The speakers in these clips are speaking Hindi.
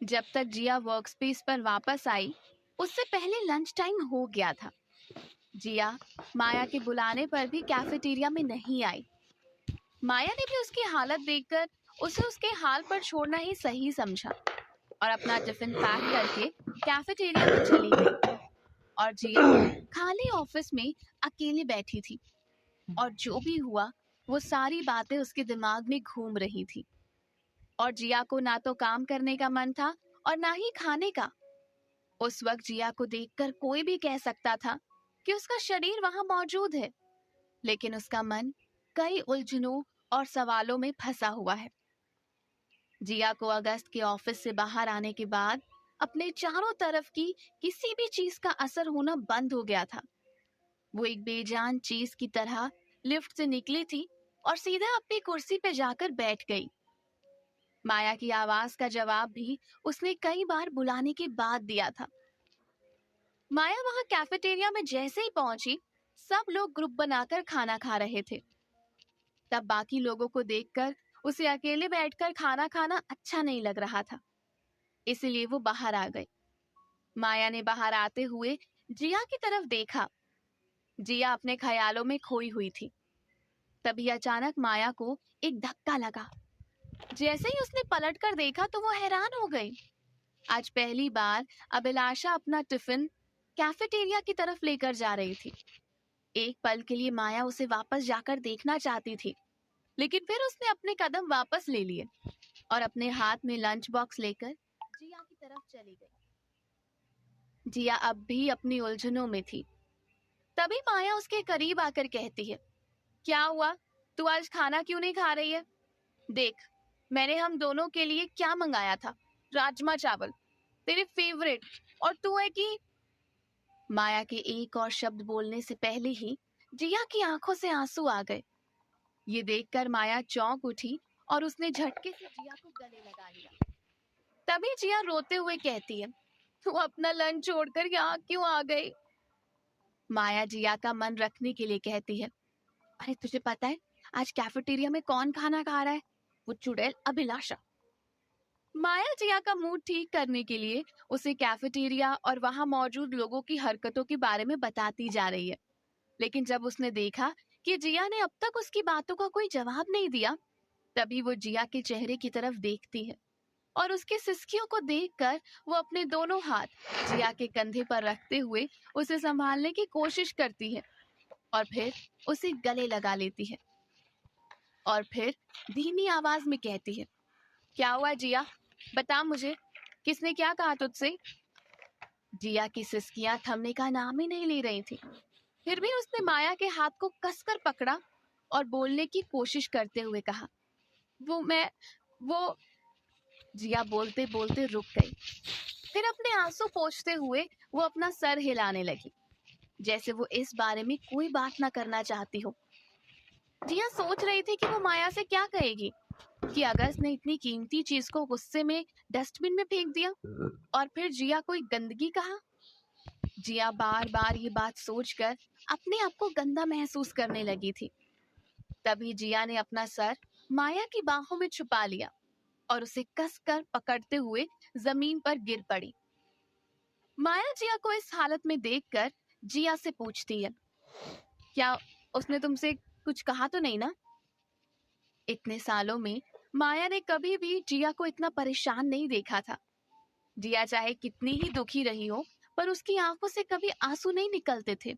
जब तक जिया वर्कस्पेस पर वापस आई, उससे पहले लंच टाइम हो गया था। जिया माया के बुलाने पर भी कैफेटेरिया में नहीं आई। माया ने भी उसकी हालत देखकर उसे उसके हाल पर छोड़ना ही सही समझा और अपना टिफिन पैक करके कैफेटेरिया में चली गई। और जिया खाली ऑफिस में अकेली बैठी थी और जो भी हुआ वो सारी बातें उसके दिमाग में घूम रही थी। और जिया को ना तो काम करने का मन था और ना ही खाने का। उस वक्त जिया को देखकर कोई भी कह सकता था कि उसका शरीर वहां मौजूद है, लेकिन उसका मन कई उलझनों और सवालों में फंसा हुआ है। जिया को अगस्त के ऑफिस से बाहर आने के बाद अपने चारों तरफ की किसी भी चीज का असर होना बंद हो गया था। वो एक बेजान चीज की तरह लिफ्ट से निकली थी और सीधा अपनी कुर्सी पे जाकर बैठ गई। माया की आवाज का जवाब भी उसने कई बार बुलाने के बाद दिया था। माया वहां कैफेटेरिया में जैसे ही पहुंची, सब लोग ग्रुप बनाकर खाना खा रहे थे। तब बाकी लोगों को देखकर उसे अकेले बैठकर खाना खाना अच्छा नहीं लग रहा था, इसलिए वो बाहर आ गई। माया ने बाहर आते हुए जिया की तरफ देखा। जिया अपने ख्यालों में खोई हुई थी। तभी अचानक माया को एक धक्का लगा। जैसे ही उसने पलटकर देखा तो वो हैरान हो गई। आज पहली बार अभिलाषा अपना टिफिन कैफेटेरिया की तरफ लेकर जा रही थी। एक पल के लिए माया उसे वापस जाकर देखना चाहती थी, लेकिन फिर उसने अपने कदम वापस ले लिए और अपने हाथ में लंच बॉक्स लेकर जिया की तरफ चली गई। जिया अब भी अपनी उलझनों में थी। तभी माया उसके करीब आकर कहती है, क्या हुआ? तू आज खाना क्यों नहीं खा रही है? देख, मैंने हम दोनों के लिए क्या मंगाया था, राजमा चावल, तेरे फेवरेट, और तू है कि। माया के एक और शब्द बोलने से पहले ही जिया की आंखों से आंसू आ गए। ये देखकर माया चौंक उठी और उसने झटके से जिया को गले लगा लिया। तभी जिया रोते हुए कहती है, तू अपना लंच छोड़कर यहाँ क्यों आ गई? माया जिया का मन रखने के लिए कहती है, अरे तुझे पता है आज कैफेटेरिया में कौन खाना खा रहा है? वो चुड़ैल अभिलाषा। माया जिया का मूड ठीक करने के लिए उसे कैफेटेरिया और वहां मौजूद लोगों की हरकतों के बारे में बताती जा रही है। लेकिन जब उसने देखा कि जिया ने अब तक उसकी बातों का कोई जवाब नहीं दिया, तभी वो जिया के चेहरे की तरफ देखती है और उसके सिसकियों को देखकर वो अपने दोनों हाथ जिया के कंधे पर रखते हुए उसे संभालने की कोशिश करती है और फिर उसे गले लगा लेती है और फिर धीमी आवाज में कहती है, क्या हुआ जिया? बता मुझे, किसने क्या कहा तुझसे? जिया की सिसकियां थमने का नाम ही नहीं ले रही थी। फिर भी उसने माया के हाथ को कसकर पकड़ा और बोलने की कोशिश करते हुए कहा, वो जिया बोलते बोलते रुक गई। फिर अपने आंसू पोंछते हुए वो अपना सर हिलाने लगी, जैसे वो इस बारे में कोई बात ना करना चाहती हो। जिया सोच रही थी कि वो माया से क्या कहेगी, कि अगस्त ने इतनी कीमती चीज को गुस्से में डस्टबिन में फेंक दिया और फिर जिया कोई गंदगी कहा। जिया बार बार ये बात सोचकर अपने आप को गंदा महसूस करने लगी थी। तभी जिया ने अपना सर माया की बाहों में छुपा लिया और उसे कसकर पकड़ते हुए जमीन पर गिर पड़ी। माया जिया को इस हालत में देखकर जिया से पूछती है, क्या उसने तुमसे कुछ कहा तो नहीं ना? इतने सालों में माया ने कभी भी जिया को इतना परेशान नहीं देखा था। जिया चाहे कितनी ही दुखी रही हो, पर उसकी आंखों से कभी आंसू नहीं निकलते थे।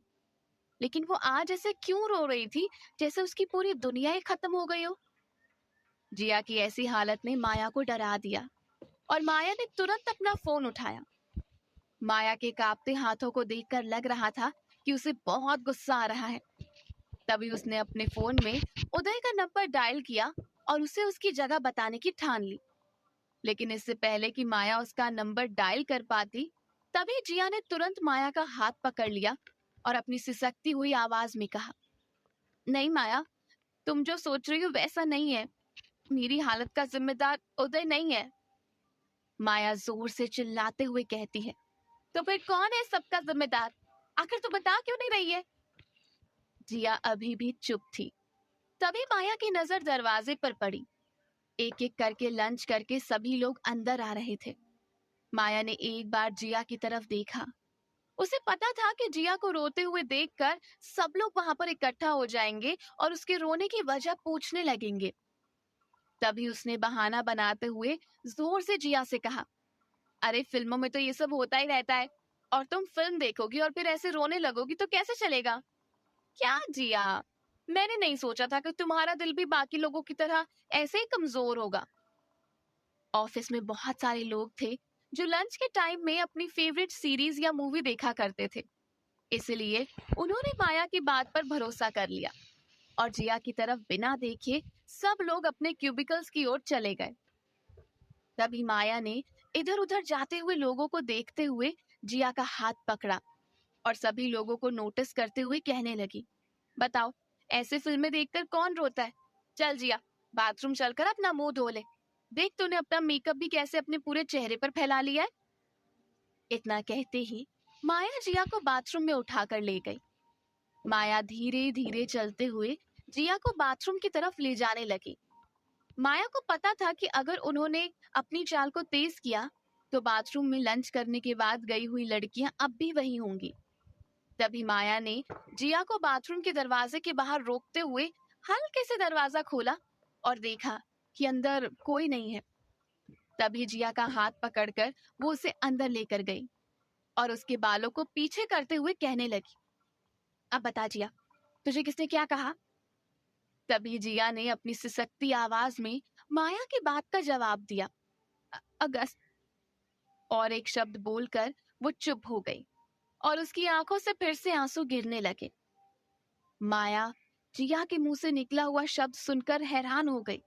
लेकिन वो आज ऐसे क्यों रो रही थी, जैसे उसकी पूरी दुनिया ही खत्म हो गई हो। जिया की ऐसी हालत ने माया को डरा दिया और माया ने तुरंत अपना फोन उठाया। माया के कांपते हाथों को देखकर लग रहा था कि उसे बहुत गुस्सा आ रहा है। तभी उसने अपने फोन में उदय का नंबर डायल किया और उसे उसकी जगह बताने की ठान ली। लेकिन इससे पहले कि माया उसका नंबर डायल कर पाती, तभी जिया ने तुरंत माया का हाथ पकड़ लिया और अपनी सिसकती हुई आवाज में कहा, नहीं माया, तुम जो सोच रही हो वैसा नहीं है। मेरी हालत का जिम्मेदार उदय नहीं है। माया जोर से चिल्लाते हुए कहती है, तो फिर कौन है सबका जिम्मेदार? आखिर तू बता क्यों नहीं रही है? जिया अभी भी चुप थी। तभी माया की नजर दरवाजे पर पड़ी। एक एक करके लंच करके सभी लोग अंदर आ रहे थे। माया ने एक बार जिया की तरफ देखा। उसे पता था कि जिया को रोते हुए देखकर सब लोग वहां पर इकट्ठा हो जाएंगे और उसके रोने की वजह पूछने लगेंगे। तभी उसने बहाना बनाते हुए जोर से जिया से कहा, अरे फिल्मों में तो ये सब होता ही रहता है, और तुम फिल्म देखोगी और फिर ऐसे रोने लगोगी तो कैसे चलेगा? क्या जिया, मैंने नहीं सोचा था कि तुम्हारा दिल भी बाकी लोगों की तरह ऐसे ही कमजोर होगा। ऑफिस में बहुत सारे लोग थे जो लंच के टाइम में अपनी फेवरेट सीरीज या मूवी देखा करते थे, इसलिए उन्होंने माया की बात पर भरोसा कर लिया और जिया की तरफ बिना देखे सब लोग अपने क्यूबिकल्स की ओर चले गए। तभी माया ने इधर उधर जाते हुए लोगों को देखते हुए जिया का हाथ पकड़ा और सभी लोगों को नोटिस करते हुए कहने लगी, बताओ, ऐसे फिल्में देखकर कौन रोता है? चल जिया, बाथरूम चलकर अपना मुंह धो ले। देख तूने अपना मेकअप भी कैसे अपने पूरे चेहरे पर फैला लिया है। इतना कहते ही माया जिया को बाथरूम में उठाकर ले गई। माया धीरे धीरे चलते हुए जिया को बाथरूम की तरफ ले जाने लगी। माया को पता था कि अगर उन्होंने अपनी चाल को तेज किया तो बाथरूम में लंच करने के बाद गई हुई लड़कियां अब भी वहीं होंगी। तभी माया ने जिया को बाथरूम के दरवाजे के बाहर रोकते हुए हल्के से दरवाजा खोला और देखा कि अंदर कोई नहीं है। तभी जिया का हाथ पकड़कर वो उसे अंदर लेकर गई और उसके बालों को पीछे करते हुए कहने लगी, अब बता जिया, तुझे किसने क्या कहा? तभी जिया ने अपनी सिसकती आवाज में माया की बात का जवाब दिया, अगस्त। और एक शब्द बोलकर वो चुप हो गई और उसकी आंखों से फिर से आंसू गिरने लगे। माया जिया के मुंह से निकला हुआ शब्द सुनकर हैरान हो गई,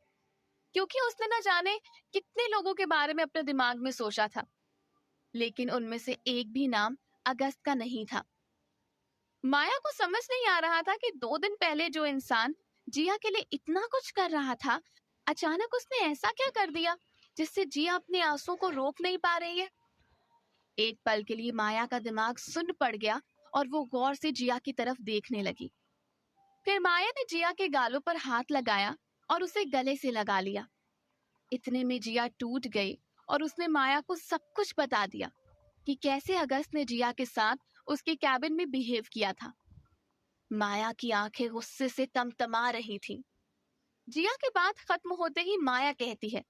क्योंकि उसने न जाने कितने लोगों के बारे में अपने दिमाग में सोचा था, लेकिन उनमें से एक भी नाम अगस्त का नहीं था। माया को समझ नहीं आ रहा था कि 2 दिन पहले जो इंसान जिया के लिए इतना कुछ कर रहा था, अचानक उसने ऐसा क्या कर दिया जिससे जिया अपने आंसू को रोक नहीं पा रही है। एक पल के लिए माया का दिमाग सुन्न पड़ गया और वो गौर से जिया की तरफ देखने लगी। फिर माया ने जिया के गालों पर हाथ लगाया और उसे गले से लगा लिया। इतने में जिया टूट गई और उसने माया को सब कुछ बता दिया कि कैसे अगस्त ने जिया के साथ उसके कैबिन में बिहेव किया था। माया की आंखें गुस्से से तमतमा रही थीं। जिया की बात खत्म होते ही माया कहती है,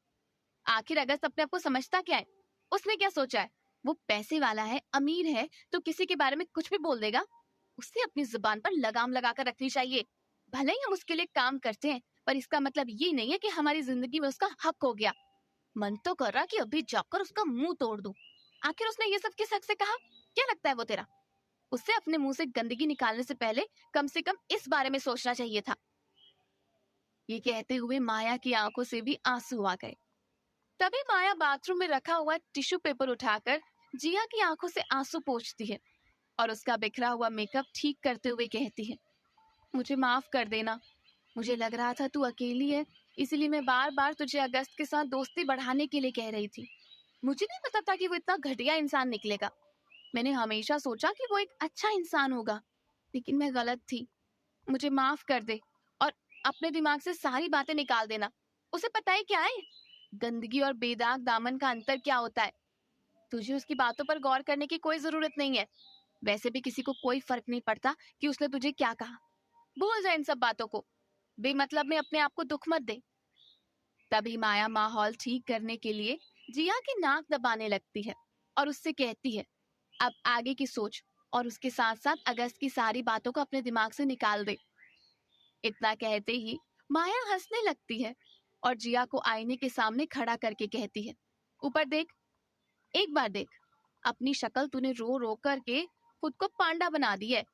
आखिर अगस्त अपने आप को समझता क्या है? उसने क्या सोचा है? वो पैसे वाला है, अमीर है, तो किसी के बारे में कुछ भी बोल देगा। उसे अपनी जुबान पर लगाम लगाकर रखनी चाहिए। भले ही हम उसके लिए काम करते हैं, पर इसका मतलब ये नहीं है कि हमारी जिंदगी में उसका हक हो गया। मन तो कर रहा कि अभी जाकर उसका मुंह तोड़ दूं। आखिर उसने ये सब किस हक से कहा? क्या लगता है वो तेरा? उससे अपने मुंह से गंदगी निकालने से पहले कम से कम इस बारे में सोचना चाहिए था। ये कहते हुए माया की आंखों से भी आंसू आ गए। तभी माया बाथरूम में रखा हुआ टिश्यू पेपर उठाकर जिया की आंखों से आंसू पोंछती है और उसका बिखरा हुआ मेकअप ठीक करते हुए कहती है, मुझे माफ कर देना। मुझे लग रहा था तू अकेली है, इसलिए मैं बार बार तुझे अगस्त के साथ दोस्ती बढ़ाने के लिए कह रही थी। मुझे नहीं पता था कि वो इतना घटिया इंसान निकलेगा। मैंने हमेशा सोचा कि वो एक अच्छा इंसान होगा, लेकिन मैं गलत थी। मुझे माफ कर दे और अपने दिमाग से सारी बातें निकाल देना। उसे पता है क्या है, गंदगी और बेदाग दामन का अंतर क्या होता है। तुझे उसकी बातों पर गौर करने की कोई जरूरत नहीं है। वैसे भी किसी को कोई फर्क नहीं पड़ता कि उसने तुझे क्या कहा। भूल जा इन सब बातों को। बेमतलब में अपने आप को दुख मत दे। तभी माया माहौल ठीक करने के लिए जिया की नाक दबाने लगती है और उससे कहती है, अब आगे की सोच और उसके साथ साथ अगस्त की सारी बातों को अपने दिमाग से निकाल दे। इतना कहते ही माया हंसने लगती है और जिया को आईने के सामने खड़ा करके कहती है, ऊपर देख, एक बार देख, अपनी शक्ल तूने रो रो करके खुद को पांडा बना दी है।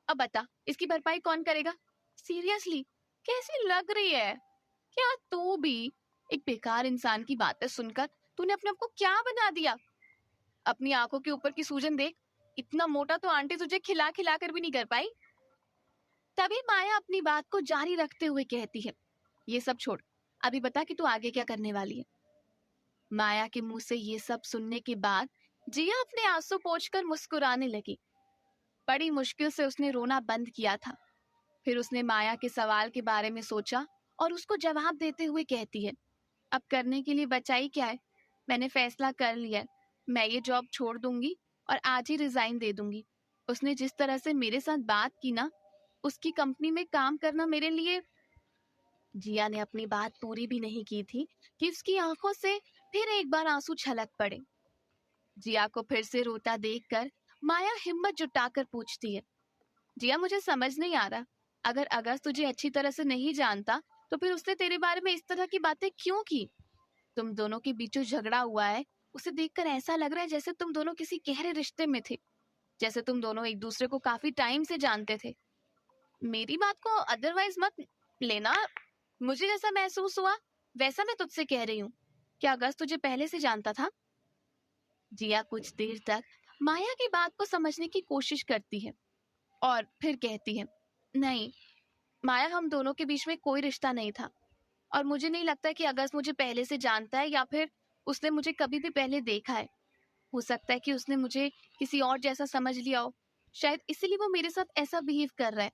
अब बता, इसकी भरपाई कौन करेगा? सीरियसली, कैसी लग रही है? क्या तू भी एक बेकार इंसान की बातें सुनकर तूने अपने आप को क्या बना दिया? अपनी आंखों के ऊपर की सूजन देख, इतना मोटा तो आंटी तुझे खिला खिला कर भी नहीं कर पाई। तभी माया अपनी बात को जारी रखते हुए कहती है, ये सब छोड़, अभी बता कि तू आगे क्या करने वाली है। माया के मुंह से ये सब सुनने के बाद जिया अपने आंसू पोंछकर मुस्कुराने लगी। बड़ी मुश्किल से उसने रोना बंद किया था। फिर उसने माया के सवाल के बारे में सोचा और उसको जवाब देते हुए कहती है, अब करने के लिए बचा ही क्या है? मैंने फैसला कर लिया है। मैं ये जॉब छोड़ दूंगी और आज ही रिजाइन दे दूंगी। उसने जिस तरह से मेरे साथ बात की ना, उसकी कंपनी में काम करना मेरे लिए। जिया ने अपनी बात पूरी भी नहीं की थी कि उसकी आंखों से फिर एक बार आंसू छलक पड़े। जिया को फिर से रोता देखकर माया हिम्मत जुटाकर पूछती है, जिया मुझे समझ नहीं आ रहा, अगर अगस्त तुझे अच्छी तरह से नहीं जानता तो फिर उसने तेरे बारे में इस तरह की बातें क्यों की? तुम दोनों के बीच जो झगड़ा हुआ है, उसे देखकर ऐसा लग रहा है जैसे तुम दोनों किसी गहरे रिश्ते में थे, जैसे तुम दोनों एक दूसरे को काफी टाइम से जानते थे। मेरी बात को अदरवाइज मत लेना, मुझे जैसा महसूस हुआ वैसा मैं तुझसे कह रही हूँ। क्या अगस्त तुझे पहले से जानता था? जिया कुछ देर तक माया की बात को समझने की कोशिश करती है और फिर कहती है, नहीं माया, हम दोनों के बीच में कोई रिश्ता नहीं था और मुझे नहीं लगता कि अगस्त मुझे पहले से जानता है या फिर उसने मुझे कभी भी पहले देखा है। हो सकता है कि उसने मुझे किसी और जैसा समझ लिया हो, शायद इसीलिए वो मेरे साथ ऐसा बिहेव कर रहा है।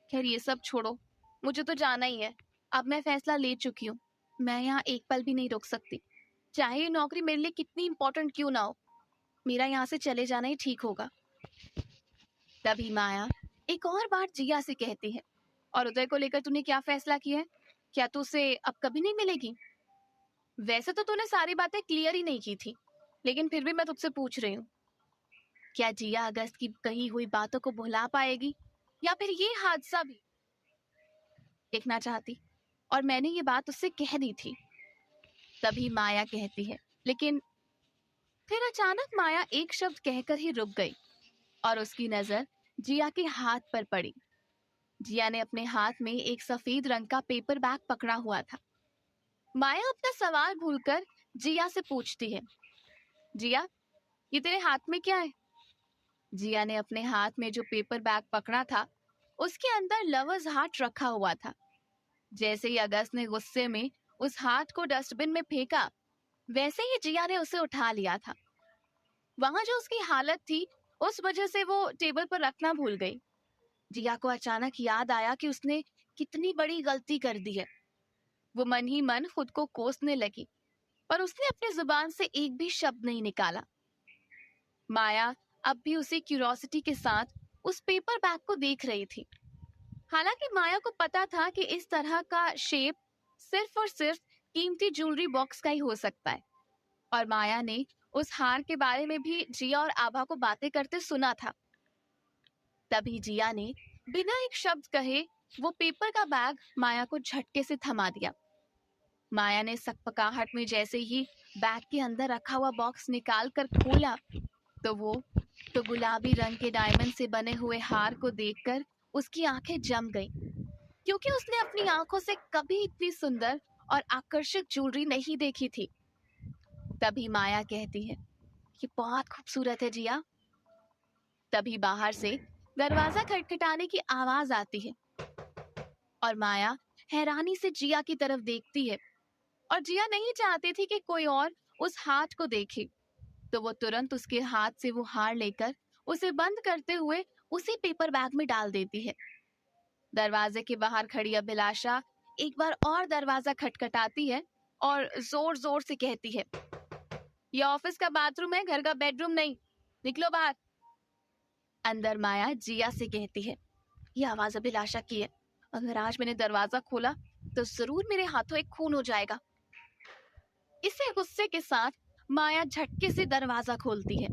खैर ये सब छोड़ो, मुझे तो जाना ही है। अब मैं फैसला ले चुकी हूँ, मैं यहाँ एक पल भी नहीं रुक सकती, चाहे ये नौकरी मेरे लिए कितनी इंपॉर्टेंट क्यों ना हो। मेरा यहाँ से चले जाना ही ठीक होगा। तभी माया एक और बार जिया से कहती है, और उदय को लेकर तूने क्या फैसला किया है? क्या तू उसे अब कभी नहीं मिलेगी? वैसे तो तूने सारी बातें क्लियर ही नहीं की थी, लेकिन फिर भी मैं तुझसे पूछ रही हूँ, क्या जिया अगस्त की कही हुई बातों को भुला पाएगी या फिर ये हादसा भी देखना चाहती? और मैंने ये बात उससे कह दी थी। तभी माया कहती है, लेकिन फिर अचानक माया एक शब्द कहकर ही रुक गई और उसकी नजर जिया के हाथ पर पड़ी। जिया ने अपने हाथ में एक सफेद रंग का पेपर बैग पकड़ा हुआ था। माया अपना सवाल भूलकर जिया से पूछती है, जिया ये तेरे हाथ में क्या है? जिया ने अपने हाथ में जो पेपर बैग पकड़ा था, उसके अंदर लवर्स हार्ट रखा हुआ था। जैसे ही अगस्त ने गुस्से में उस हाथ को डस्टबिन में फेंका, वैसे ही जिया ने उसे उठा लिया था। वहां जो उसकी हालत थी, उस वजह से वो टेबल पर रखना भूल गई। जिया को अचानक याद आया कि उसने कितनी बड़ी गलती कर दी है। वो मन ही मन खुद को कोसने लगी, पर उसने अपनी जुबान से एक भी शब्द नहीं निकाला। माया अब भी उसी क्यूरोसिटी के साथ उस पेपर बैग को देख रही थी। हालांकि माया को पता था कि इस तरह का शेप सिर्फ और सिर्फ कीमती ज्वेलरी बॉक्स का ही हो सकता है, और माया ने उस हार के बारे में भी जिया और आभा को बातें करते सुना था। तभी जिया ने बिना एक शब्द कहे वो पेपर का बैग माया को झटके से थमा दिया। माया ने सकपकाहट में जैसे ही बैग के अंदर रखा हुआ बॉक्स निकाल कर खोला, तो गुलाबी रंग के डायमंड से बने हुए हार को देखकर उसकी आंखें जम गईं, क्योंकि उसने अपनी आंखों से कभी इतनी सुंदर और आकर्षक ज्वेलरी नहीं देखी थी। तभी माया कहती है, ये बहुत खूबसूरत है जिया। तभी बाहर से दरवाजा खटखटाने की आवाज आती है और माया हैरानी से जिया की तरफ देखती है, और जिया नहीं चाहती थी कि कोई और उस हाथ को देखे, तो वो तुरंत उसके हाथ से वो हार लेकर उसे बंद करते हुए उसी पेपर बैग में डाल देती है। दरवाजे के बाहर खड़ी अभिलाषा एक बार और दरवाजा खटखटाती है और जोर जोर से कहती है, ये ऑफिस का बाथरूम है, घर का बेडरूम नहीं, निकलो बाहर। अंदर माया जिया से कहती है, ये आवाज अभिलाषा की है, अगर आज मैंने दरवाजा खोला तो जरूर मेरे हाथों एक खून हो जाएगा। इसे गुस्से के साथ माया झटके से दरवाजा खोलती है।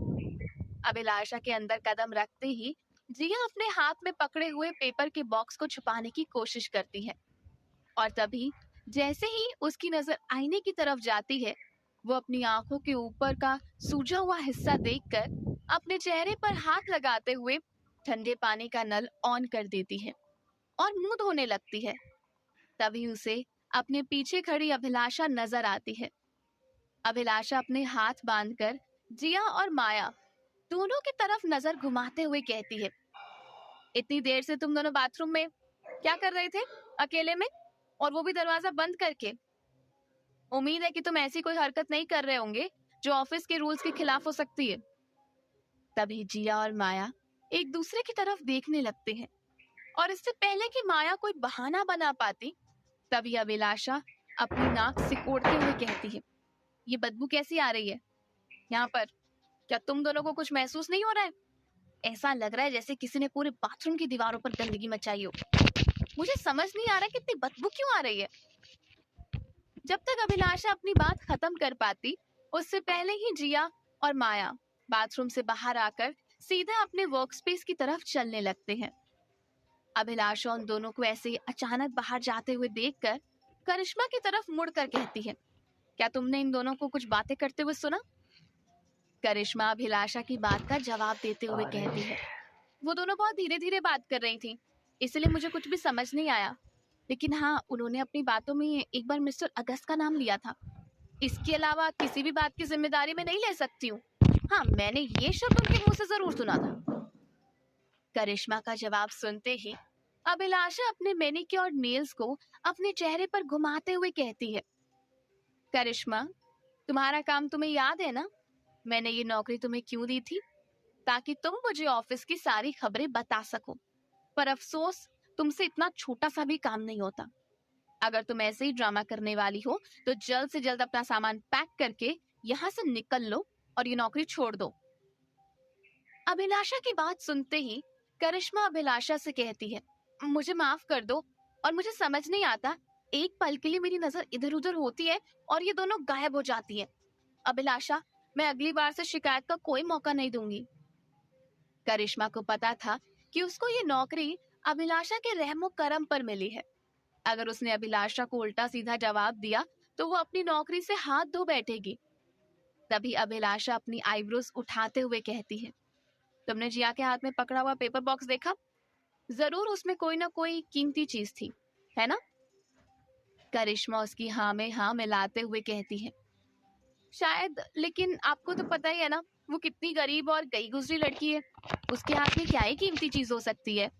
अभिलाषा के अंदर कदम रखते ही जिया अपने हाथ में पकड़े हुए पेपर के बॉक्स को छुपाने की कोशिश करती है, और तभी जैसे ही उसकी नजर आईने की तरफ जाती है, वो अपनी आंखों के ऊपर का सूजा हुआ हिस्सा देखकर अपने चेहरे पर हाथ लगाते हुए ठंडे पानी का नल ऑन कर देती है और मुंह धोने लगती है। तभी उसे अपने पीछे खड़ी अभिलाषा नजर आती है। अभिलाषा अपने हाथ बांधकर जिया और माया दोनों की तरफ नजर घुमाते हुए कहती है, इतनी देर से तुम दोनों बाथरूम में क्या कर रहे थे अकेले में, और वो भी दरवाजा बंद करके? उम्मीद है कि तुम ऐसी कोई हरकत नहीं कर रहे होंगे जो ऑफिस के रूल्स के खिलाफ हो सकती है। तभी जिया और माया एक दूसरे की तरफ देखने लगते हैं, और इससे पहले कि माया कोई बहाना बना पाती, तभी अभिलाषा अपनी नाक सिकोड़ते हुए कहती है, ये बदबू कैसी आ रही है यहाँ पर? क्या तुम दोनों को कुछ महसूस नहीं हो रहा है? ऐसा लग रहा है जैसे किसी ने पूरे बाथरूम की दीवारों पर गंदगी मचाई हो। मुझे समझ नहीं आ रहा कितनी बदबू क्यों आ रही है। जब तक अभिलाषा अपनी बात खत्म कर पाती, उससे पहले ही जिया और माया बाथरूम से बाहर आकर सीधा अपने वर्कस्पेस की तरफ चलने लगते हैं। अभिलाषा उन दोनों को ऐसे ही अचानक बाहर जाते हुए देखकर करिश्मा की तरफ मुड़कर कहती है, क्या तुमने इन दोनों को कुछ बातें करते हुए सुना? करिश्मा अभिलाषा की बात का जवाब देते हुए कहती है, वो दोनों बहुत धीरे धीरे बात कर रही थी, इसलिए मुझे कुछ भी समझ नहीं आया। लेकिन हाँ, उन्होंने अपनी बातों में एक बार मिस्टर अगस्त का नाम लिया था। इसके अलावा किसी भी बात की जिम्मेदारी मैं नहीं ले सकती हूँ। हाँ, मैंने ये शब्द उनके मुंह से जरूर सुना था। करिश्मा का जवाब सुनते ही अभिलाषा अपने मैनिक्योर नेल्स को अपने चेहरे पर घुमाते हुए कहती है, करिश्मा, तुम्हारा काम तुम्हें याद है ना? मैंने ये नौकरी तुम्हें क्यों दी थी? ताकि तुम मुझे ऑफिस की सारी खबरें बता सको। पर अफसोस, तुमसे इतना छोटा सा भी काम नहीं होता। अगर तुम ऐसे ही ड्रामा करने वाली हो तो जल्द से जल्द अपना सामान पैक करके यहाँ से निकल लो और ये नौकरी छोड़ दो। अभिलाषा की बात सुनते ही करिश्मा अभिलाषा से कहती है, मुझे माफ कर दो और मुझे समझ नहीं आता, एक पल के लिए मेरी नजर इधर उधर होती है और ये दोनों गायब हो जाती है। अभिलाषा, मैं अगली बार से शिकायत का कोई मौका नहीं दूंगी। करिश्मा को पता था कि उसको ये नौकरी अभिलाषा के रहमो करम पर मिली है। अगर उसने अभिलाषा को उल्टा सीधा जवाब दिया तो वो अपनी नौकरी से हाथ धो बैठेगी। तभी अभिलाषा अपनी आईब्रोज उठाते हुए कहती है, तुमने जिया के हाथ में पकड़ा हुआ पेपर बॉक्स देखा? जरूर उसमें कोई ना कोई कीमती चीज थी, है ना? करिश्मा उसकी हाँ में हाँ मिलाते हुए कहती है, शायद, लेकिन आपको तो पता ही है ना, वो कितनी गरीब और गई गुजरी लड़की है। उसके हाथ में क्या ही कीमती चीज हो सकती है।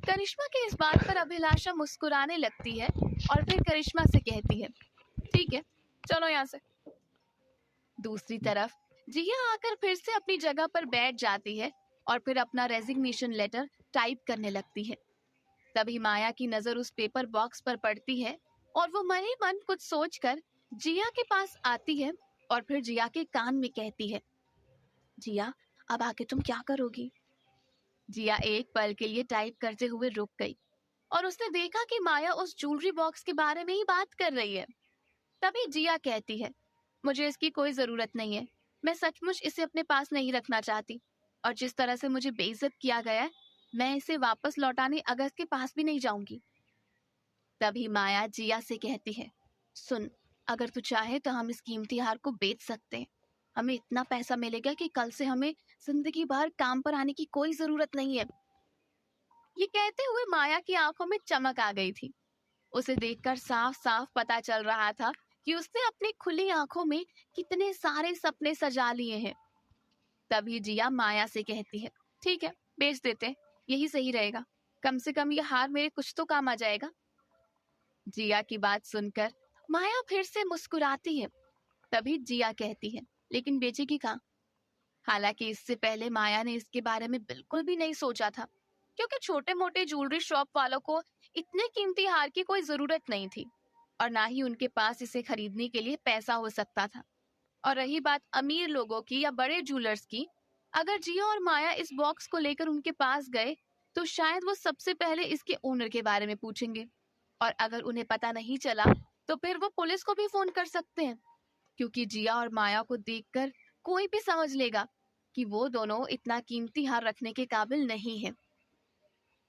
करिश्मा के इस बात पर अभिलाषा मुस्कुराने लगती है और फिर करिश्मा से कहती है, ठीक है, चलो यहाँ से। दूसरी तरफ जिया आकर फिर से अपनी जगह पर बैठ जाती है और फिर अपना रेजिग्नेशन लेटर टाइप करने लगती है। तभी माया की नजर उस पेपर बॉक्स पर पड़ती है और वो मन ही मन कुछ सोचकर जिया के पास आती है और फिर जिया के कान में कहती है, जिया, अब आगे तुम क्या करोगी? जिया एक पल के लिए टाइप करते हुए रुक गई और उसने देखा कि माया उस ज्वेलरी बॉक्स के बारे में ही बात कर रही है। तभी जिया कहती है, मुझे इसकी कोई जरूरत नहीं है, मैं सचमुच इसे अपने पास नहीं रखना चाहती और जिस तरह से मुझे बेइज्जत किया गया है, मैं इसे वापस लौटाने अगस्त के पास भी नहीं जाऊंगी। तभी माया जिया से कहती है, सुन, अगर तू चाहे तो हम इस कीमती हार को बेच सकते हैं। हमें इतना पैसा मिलेगा कि कल से हमें जिंदगी भर काम पर आने की कोई जरूरत नहीं है। ये कहते हुए माया की आंखों में चमक आ गई थी। उसे देखकर साफ साफ पता चल रहा था कि उसने अपनी खुली आंखों में कितने सारे सपने सजा लिए हैं। तभी जिया माया से कहती है, ठीक है, बेच देते हैं, यही सही रहेगा। कम से कम ये हार मेरे कुछ तो काम आ जाएगा। जिया की बात सुनकर माया फिर से मुस्कुराती है। तभी जिया कहती है, लेकिन बेचेगी कहाँ? हालांकि इससे पहले माया ने इसके बारे में बिल्कुल भी नहीं सोचा था, क्योंकि छोटे मोटे ज्वेलरी शॉप वालों को इतने कीमती हार की कोई जरूरत नहीं थी और ना ही उनके पास इसे खरीदने के लिए पैसा हो सकता था। और रही बात अमीर लोगों की या बड़े ज्वेलर्स की, अगर जिया और माया इस बॉक्स को लेकर उनके पास गए तो शायद वो सबसे पहले इसके ओनर के बारे में पूछेंगे और अगर उन्हें पता नहीं चला तो फिर वो पुलिस को भी फोन कर सकते हैं, क्योंकि जिया और माया को देखकर कोई भी समझ लेगा कि वो दोनों इतना कीमती हार रखने के काबिल नहीं है।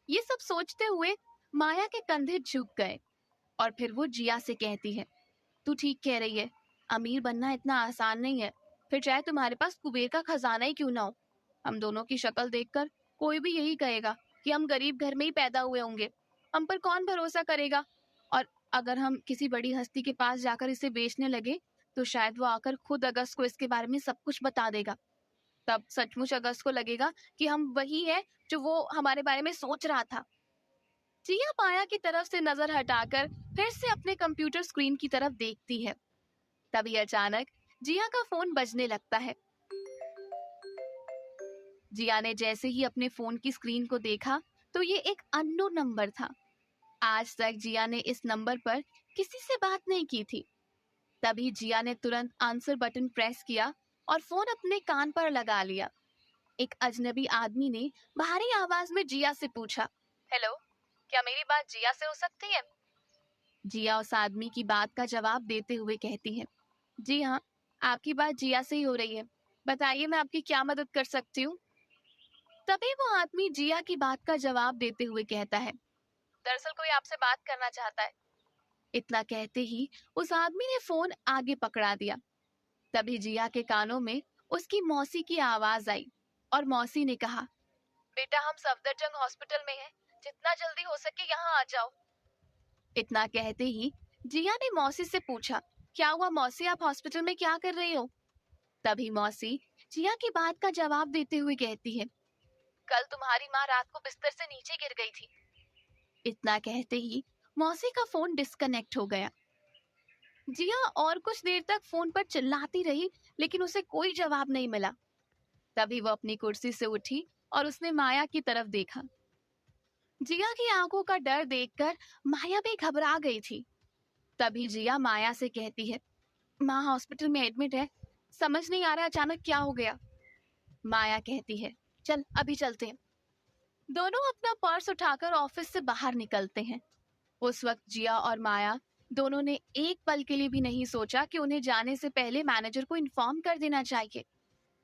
ये सब सोचते हुए माया के कंधे झुक गए और फिर वो जिया से कहती है, तू ठीक कह रही है, अमीर बनना इतना आसान नहीं है, फिर चाहे तुम्हारे पास कुबेर का खजाना ही क्यों ना हो। हम दोनों की शक्ल देखकर कोई भी यही कहेगा कि हम गरीब घर में ही पैदा हुए होंगे, हम पर कौन भरोसा करेगा। और अगर हम किसी बड़ी हस्ती के पास जाकर इसे बेचने लगे तो शायद वो आकर खुद अगस्त को इसके बारे में सब कुछ बता देगा। तब सचमुच अगस्त को लगेगा कि हम वही है जो वो हमारे बारे में सोच रहा था। जिया माया की तरफ से नजर हटाकर फिर से अपने कंप्यूटर स्क्रीन की तरफ देखती है। तभी अचानक जिया का फोन बजने लगता है। जिया ने जैसे ही अपने फोन की स्क्रीन को देखा तो ये एक अननोन नंबर था। आज तक जिया ने इस नंबर पर किसी से बात नहीं की थी। तभी जिया ने तुरंत आंसर बटन प्रेस किया और फोन अपने कान पर लगा लिया। एक अजनबी आदमी ने भारी आवाज में जिया से पूछा, हेलो, क्या मेरी बात जिया से हो सकती है? जिया उस आदमी की बात का जवाब देते हुए कहती है, जी हाँ, आपकी बात जिया से ही हो रही है। बताइए, मैं आपकी क्या मदद कर सकती हूँ? तभी वो आदमी जिया की बात का जवाब देते हुए कहता है, दरअसल कोई आपसे बात करना चाहता है। इतना कहते ही उस आदमी ने फोन आगे पकड़ा दिया। तभी जिया के कानों में उसकी मौसी की आवाज आई और मौसी ने कहा, बेटा, हम सफदरजंग हॉस्पिटल में हैं, जितना जल्दी हो सके यहाँ आ जाओ। इतना कहते ही जिया ने मौसी से पूछा, क्या हुआ मौसी, आप हॉस्पिटल में क्या कर रही हो? तभी मौसी जिया की बात का जवाब देते हुए कहती है, कल तुम्हारी माँ रात को बिस्तर से नीचे गिर गई थी। इतना कहते ही मौसी का फोन डिस्कनेक्ट हो गया। जिया और कुछ देर तक फोन पर चिल्लाती रही, लेकिन उसे कोई जवाब नहीं मिला। तभी वो अपनी कुर्सी से उठी और उसने माया की तरफ देखा। जिया की आंखों का डर देखकर माया भी घबरा गई थी। तभी जिया माया से कहती है, माँ हॉस्पिटल में एडमिट है, समझ नहीं आ रहा अचानक क्या हो गया। माया कहती है, चल अभी चलते हैं। दोनों अपना पर्स उठाकर ऑफिस से बाहर निकलते हैं। उस वक्त जिया और माया दोनों ने एक पल के लिए भी नहीं सोचा कि उन्हें जाने से पहले मैनेजर को इन्फॉर्म कर देना चाहिए,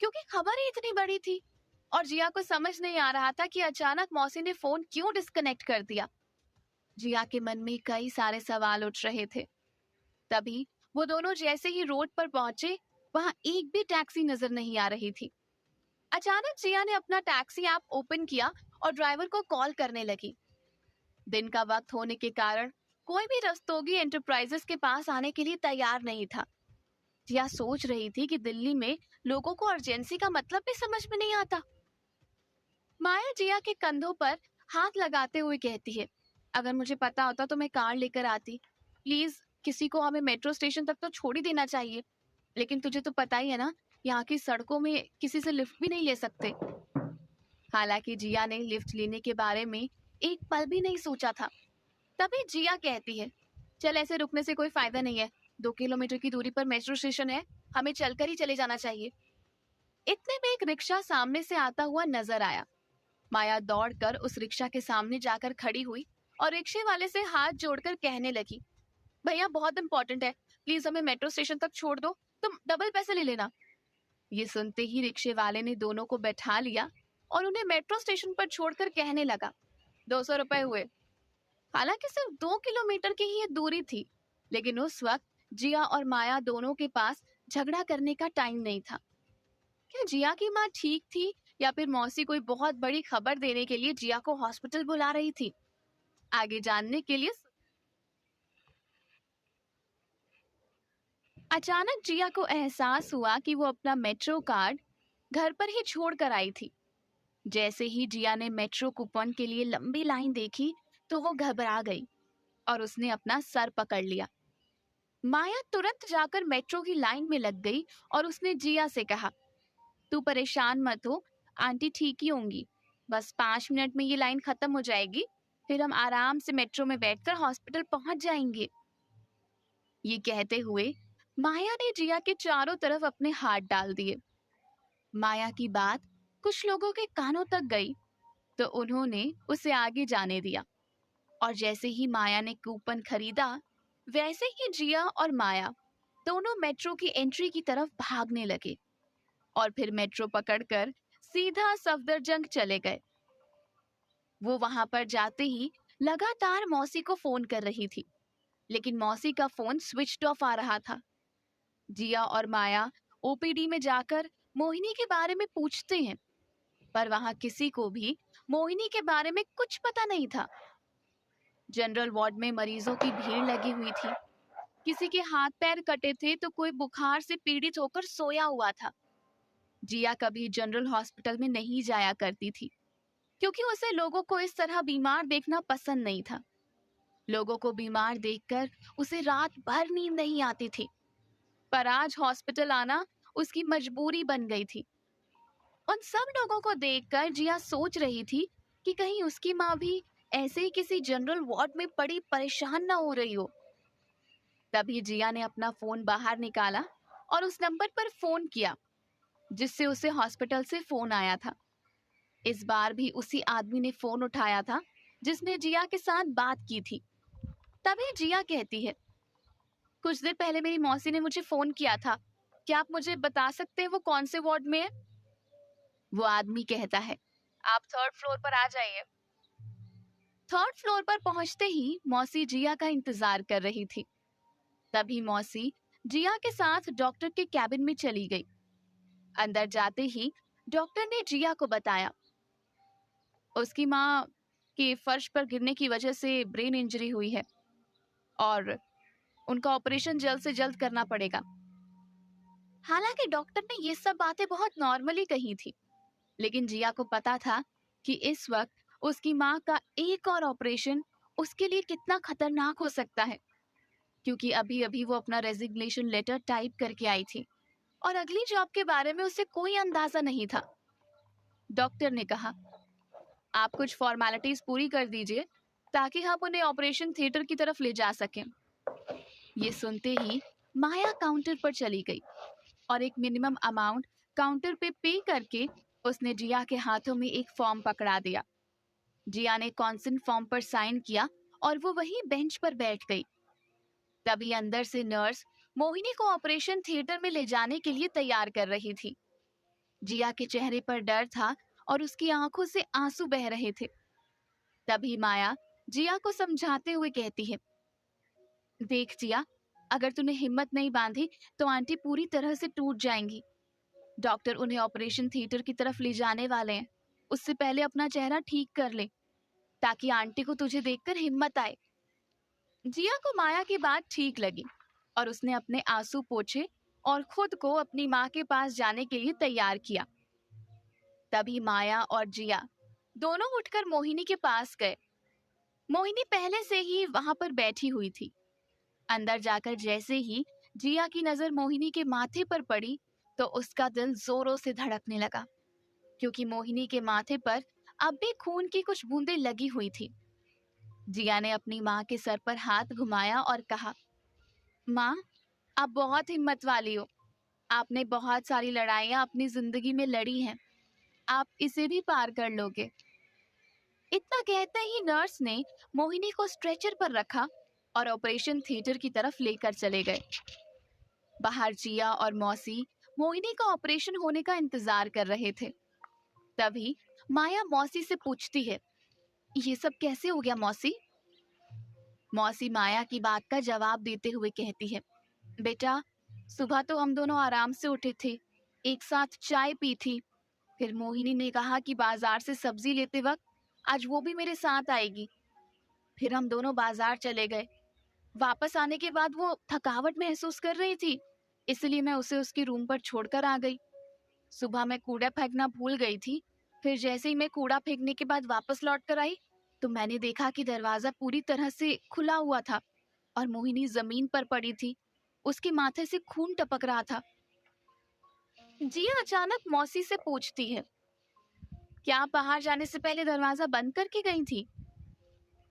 क्योंकि खबर ही इतनी बड़ी थी और जिया को समझ नहीं आ रहा था कि अचानक मौसी ने फोन क्यों डिस्कनेक्ट कर दिया। जिया के मन में कई सारे सवाल उठ रहे थे। तभी वो दोनों जैसे ही रोड पर पहुंचे, वहां एक भी टैक्सी नजर नहीं आ रही थी। अचानक जिया ने अपना टैक्सी ऐप ओपन किया और ड्राइवर को कॉल करने लगी। दिन का वक्त होने के कारण कोई भी रस्तोगी एंटरप्राइजेस के पास आने के लिए तैयार नहीं था। जिया सोच रही थी कि दिल्ली में लोगों को अर्जेंसी का मतलब भी समझ में नहीं आता। माया जिया के कंधों पर हाथ लगाते हुए कहती है, अगर मुझे पता होता तो मैं कार लेकर आती। प्लीज किसी को हमें मेट्रो स्टेशन तक तो छोड़ ही देना चाहिए। लेकिन तुझे तो पता ही है ना, यहाँ की सड़कों में किसी से लिफ्ट भी नहीं ले सकते। हालांकि जिया ने लिफ्ट लेने के बारे में एक पल भी नहीं सोचा था। तभी जिया कहती है, चल ऐसे रुकने से कोई फायदा नहीं है, 2 किलोमीटर की दूरी पर मेट्रो स्टेशन है, हमें चलकर ही चले जाना चाहिए। इतने में एक रिक्शा सामने से आता हुआ नजर आया। माया दौड़कर उस रिक्शा के सामने जाकर खड़ी हुई और रिक्शे वाले से हाथ जोड़कर कहने लगी, भैया बहुत इंपॉर्टेंट है, प्लीज हमें मेट्रो स्टेशन तक छोड़ दो, तुम डबल पैसे ले लेना। ये सुनते ही रिक्शे वाले ने दोनों को बैठा लिया और उन्हें मेट्रो स्टेशन पर छोड़कर कहने लगा, 200 रुपए हुए। हालांकि सिर्फ 2 किलोमीटर की ही ये दूरी थी, लेकिन उस वक्त जिया और माया दोनों के पास झगड़ा करने का टाइम नहीं था। क्या जिया की माँ ठीक थी या फिर मौसी कोई बहुत बड़ी खबर देने के लिए जिया को हॉस्पिटल बुला रही थी? आगे जानने के लिए अचानक जिया को एहसास हुआ कि वो अपना मेट्रो कार्ड घर पर ही छोड़ कर आई थी। जैसे ही जिया ने मेट्रो कूपन के लिए लंबी लाइन देखी तो वो घबरा गई और उसने अपना सर पकड़ लिया। माया तुरंत जाकर मेट्रो की लाइन में लग गई और उसने जिया से कहा, तू परेशान मत हो, आंटी ठीक ही होंगी, बस 5 मिनट में ये लाइन खत्म हो जाएगी, फिर हम आराम से मेट्रो में बैठकर हॉस्पिटल पहुंच जाएंगे। ये कहते हुए माया ने जिया के चारों तरफ अपने हाथ डाल दिए। माया की बात कुछ लोगों के कानों तक गई तो उन्होंने उसे आगे जाने दिया और जैसे ही माया ने कूपन खरीदा, वैसे ही जिया और माया दोनों मेट्रो की एंट्री की तरफ भागने लगे और फिर मेट्रो पकड़कर सीधा सफदरजंग चले गए। वो वहां पर जाते ही लगातार मौसी को फोन कर रही थी, लेकिन मौसी का फोन स्विच्ड ऑफ आ रहा था। जिया और माया ओपीडी में जाकर मोहिनी के बारे में पूछते हैं, पर वहां किसी को भी मोहिनी के बारे में कुछ पता नहीं था। जनरल वार्ड में मरीजों की भीड़ लगी हुई थी। किसी के हाथ पैर कटे थे तो कोई बुखार से पीड़ित होकर सोया हुआ था। जिया कभी जनरल हॉस्पिटल में नहीं जाया करती थी, क्योंकि उसे लोगों को इस तरह बीमार देखना पसंद नहीं था। लोगों को बीमार देखकर उसे रात भर नींद नहीं आती थी, पर आज हॉस्पिटल आना उसकी मजबूरी बन गई थी। उन सब लोगों को देखकर जिया सोच रही थी कि कहीं उसकी माँ भी ऐसे ही किसी जनरल वार्ड में पड़ी परेशान ना हो रही हो। तभी जिया ने अपना फोन बाहर निकाला और उस नंबर पर फोन किया। जिससे उसे हॉस्पिटल से फोन आया था। इस बार भी उसी आदमी ने फोन उठाया था जिसने जिया के साथ बात की थी। तभी जिया कहती है, कुछ देर पहले मेरी मौसी ने मुझे फोन किया था, क्या आप मुझे बता सकते हैं वो कौन से वार्ड में है? वो आदमी कहता है, आप 3rd फ्लोर पर आ जाइए। 3rd फ्लोर पर पहुंचते ही मौसी जिया का इंतजार कर रही थी। तभी मौसी जिया के साथ डॉक्टर के कैबिन में चली गई। अंदर जाते ही डॉक्टर ने जिया को बताया, उसकी माँ के फर्श पर गिरने की वजह से ब्रेन इंजरी हुई है और उनका ऑपरेशन जल्द से जल्द करना पड़ेगा। हालांकि डॉक्टर ने ये सब बातें बहुत नॉर्मली कही थी, लेकिन जिया को पता था कि इस वक्त उसकी माँ का एक और ऑपरेशन उसके लिए कितना खतरनाक हो सकता है, क्योंकि अभी अभी वो अपना रेजिग्नेशन लेटर टाइप करके आई थी और अगली जॉब के बारे में उसे कोई अंदाजा नहीं था। डॉक्टर ने कहा, आप कुछ फॉर्मेलिटीज पूरी कर दीजिए ताकि हम उन्हें ऑपरेशन थिएटर की तरफ ले जा सकें। ये सुनते ही माया काउंटर पर चली गई और एक मिनिमम अमाउंट काउंटर पे करके उसने जिया के हाथों में एक फॉर्म पकड़ा दिया। जिया ने कॉन्सेंट फॉर्म पर साइन किया और वो वहीं बेंच पर बैठ गई। तभी अंदर से नर्स मोहिनी को ऑपरेशन थिएटर में ले जाने के लिए तैयार कर रही थी। जिया के चेहरे पर डर था और उसकी आंखों से आंसू बह रहे थे। तभी माया जिया को समझाते हुए कहती है, देख जिया, अगर तूने हिम्मत नहीं बांधी तो आंटी पूरी तरह से टूट जाएंगी। डॉक्टर उन्हें ऑपरेशन थिएटर की तरफ ले जाने वाले हैं, उससे पहले अपना चेहरा ठीक कर ले ताकि आंटी को तुझे देखकर हिम्मत आए। जिया को माया की बात ठीक लगी और उसने अपने आंसू पोंछे और खुद को अपनी माँ के पास जाने के लिए तैयार किया। तभी माया और जिया दोनों उठकर मोहिनी के पास गए। मोहिनी पहले से ही वहां पर बैठी हुई थी। अंदर जाकर जैसे ही जिया की नजर मोहिनी के माथे पर पड़ी तो उसका दिल जोरों से धड़कने लगा, क्योंकि मोहिनी के माथे पर अब भी खून की कुछ बूंदें लगी हुई थी। जिया ने अपनी माँ के सर पर हाथ घुमाया और कहा, माँ, आप बहुत हिम्मत वाली हो। आपने बहुत सारी लड़ाइयाँ अपनी जिंदगी में लड़ी हैं, आप इसे भी पार कर लोगे। इतना कहते ही नर्स ने मोहिनी को स्ट्रेचर पर रखा और ऑपरेशन थिएटर की तरफ लेकर चले गए। बाहर जिया और मौसी मोहिनी का ऑपरेशन होने का इंतजार कर रहे थे। तभी माया मौसी से पूछती है, ये सब कैसे हो गया मौसी? मौसी माया की बात का जवाब देते हुए कहती है, बेटा, सुबह तो हम दोनों आराम से उठे थे, एक साथ चाय पी थी। फिर मोहिनी ने कहा कि बाजार से सब्जी लेते वक्त आज वो भी मेरे साथ आएगी। फिर हम दोनों बाजार चले गए। वापस आने के बाद वो थकावट महसूस कर रही थी, इसलिए मैं उसे उसके रूम पर छोड़कर आ गई। सुबह मैं कूड़ा फेंकना भूल गई थी। फिर जैसे ही मैं कूड़ा फेंकने के बाद वापस लौट कर आई तो मैंने देखा कि दरवाजा पूरी तरह से खुला हुआ था और मोहिनी जमीन पर पड़ी थी। उसके माथे से खून टपक रहा था। जिया अचानक मौसी से पूछती है, क्या आप बाहर जाने से पहले दरवाजा बंद करके गई थी?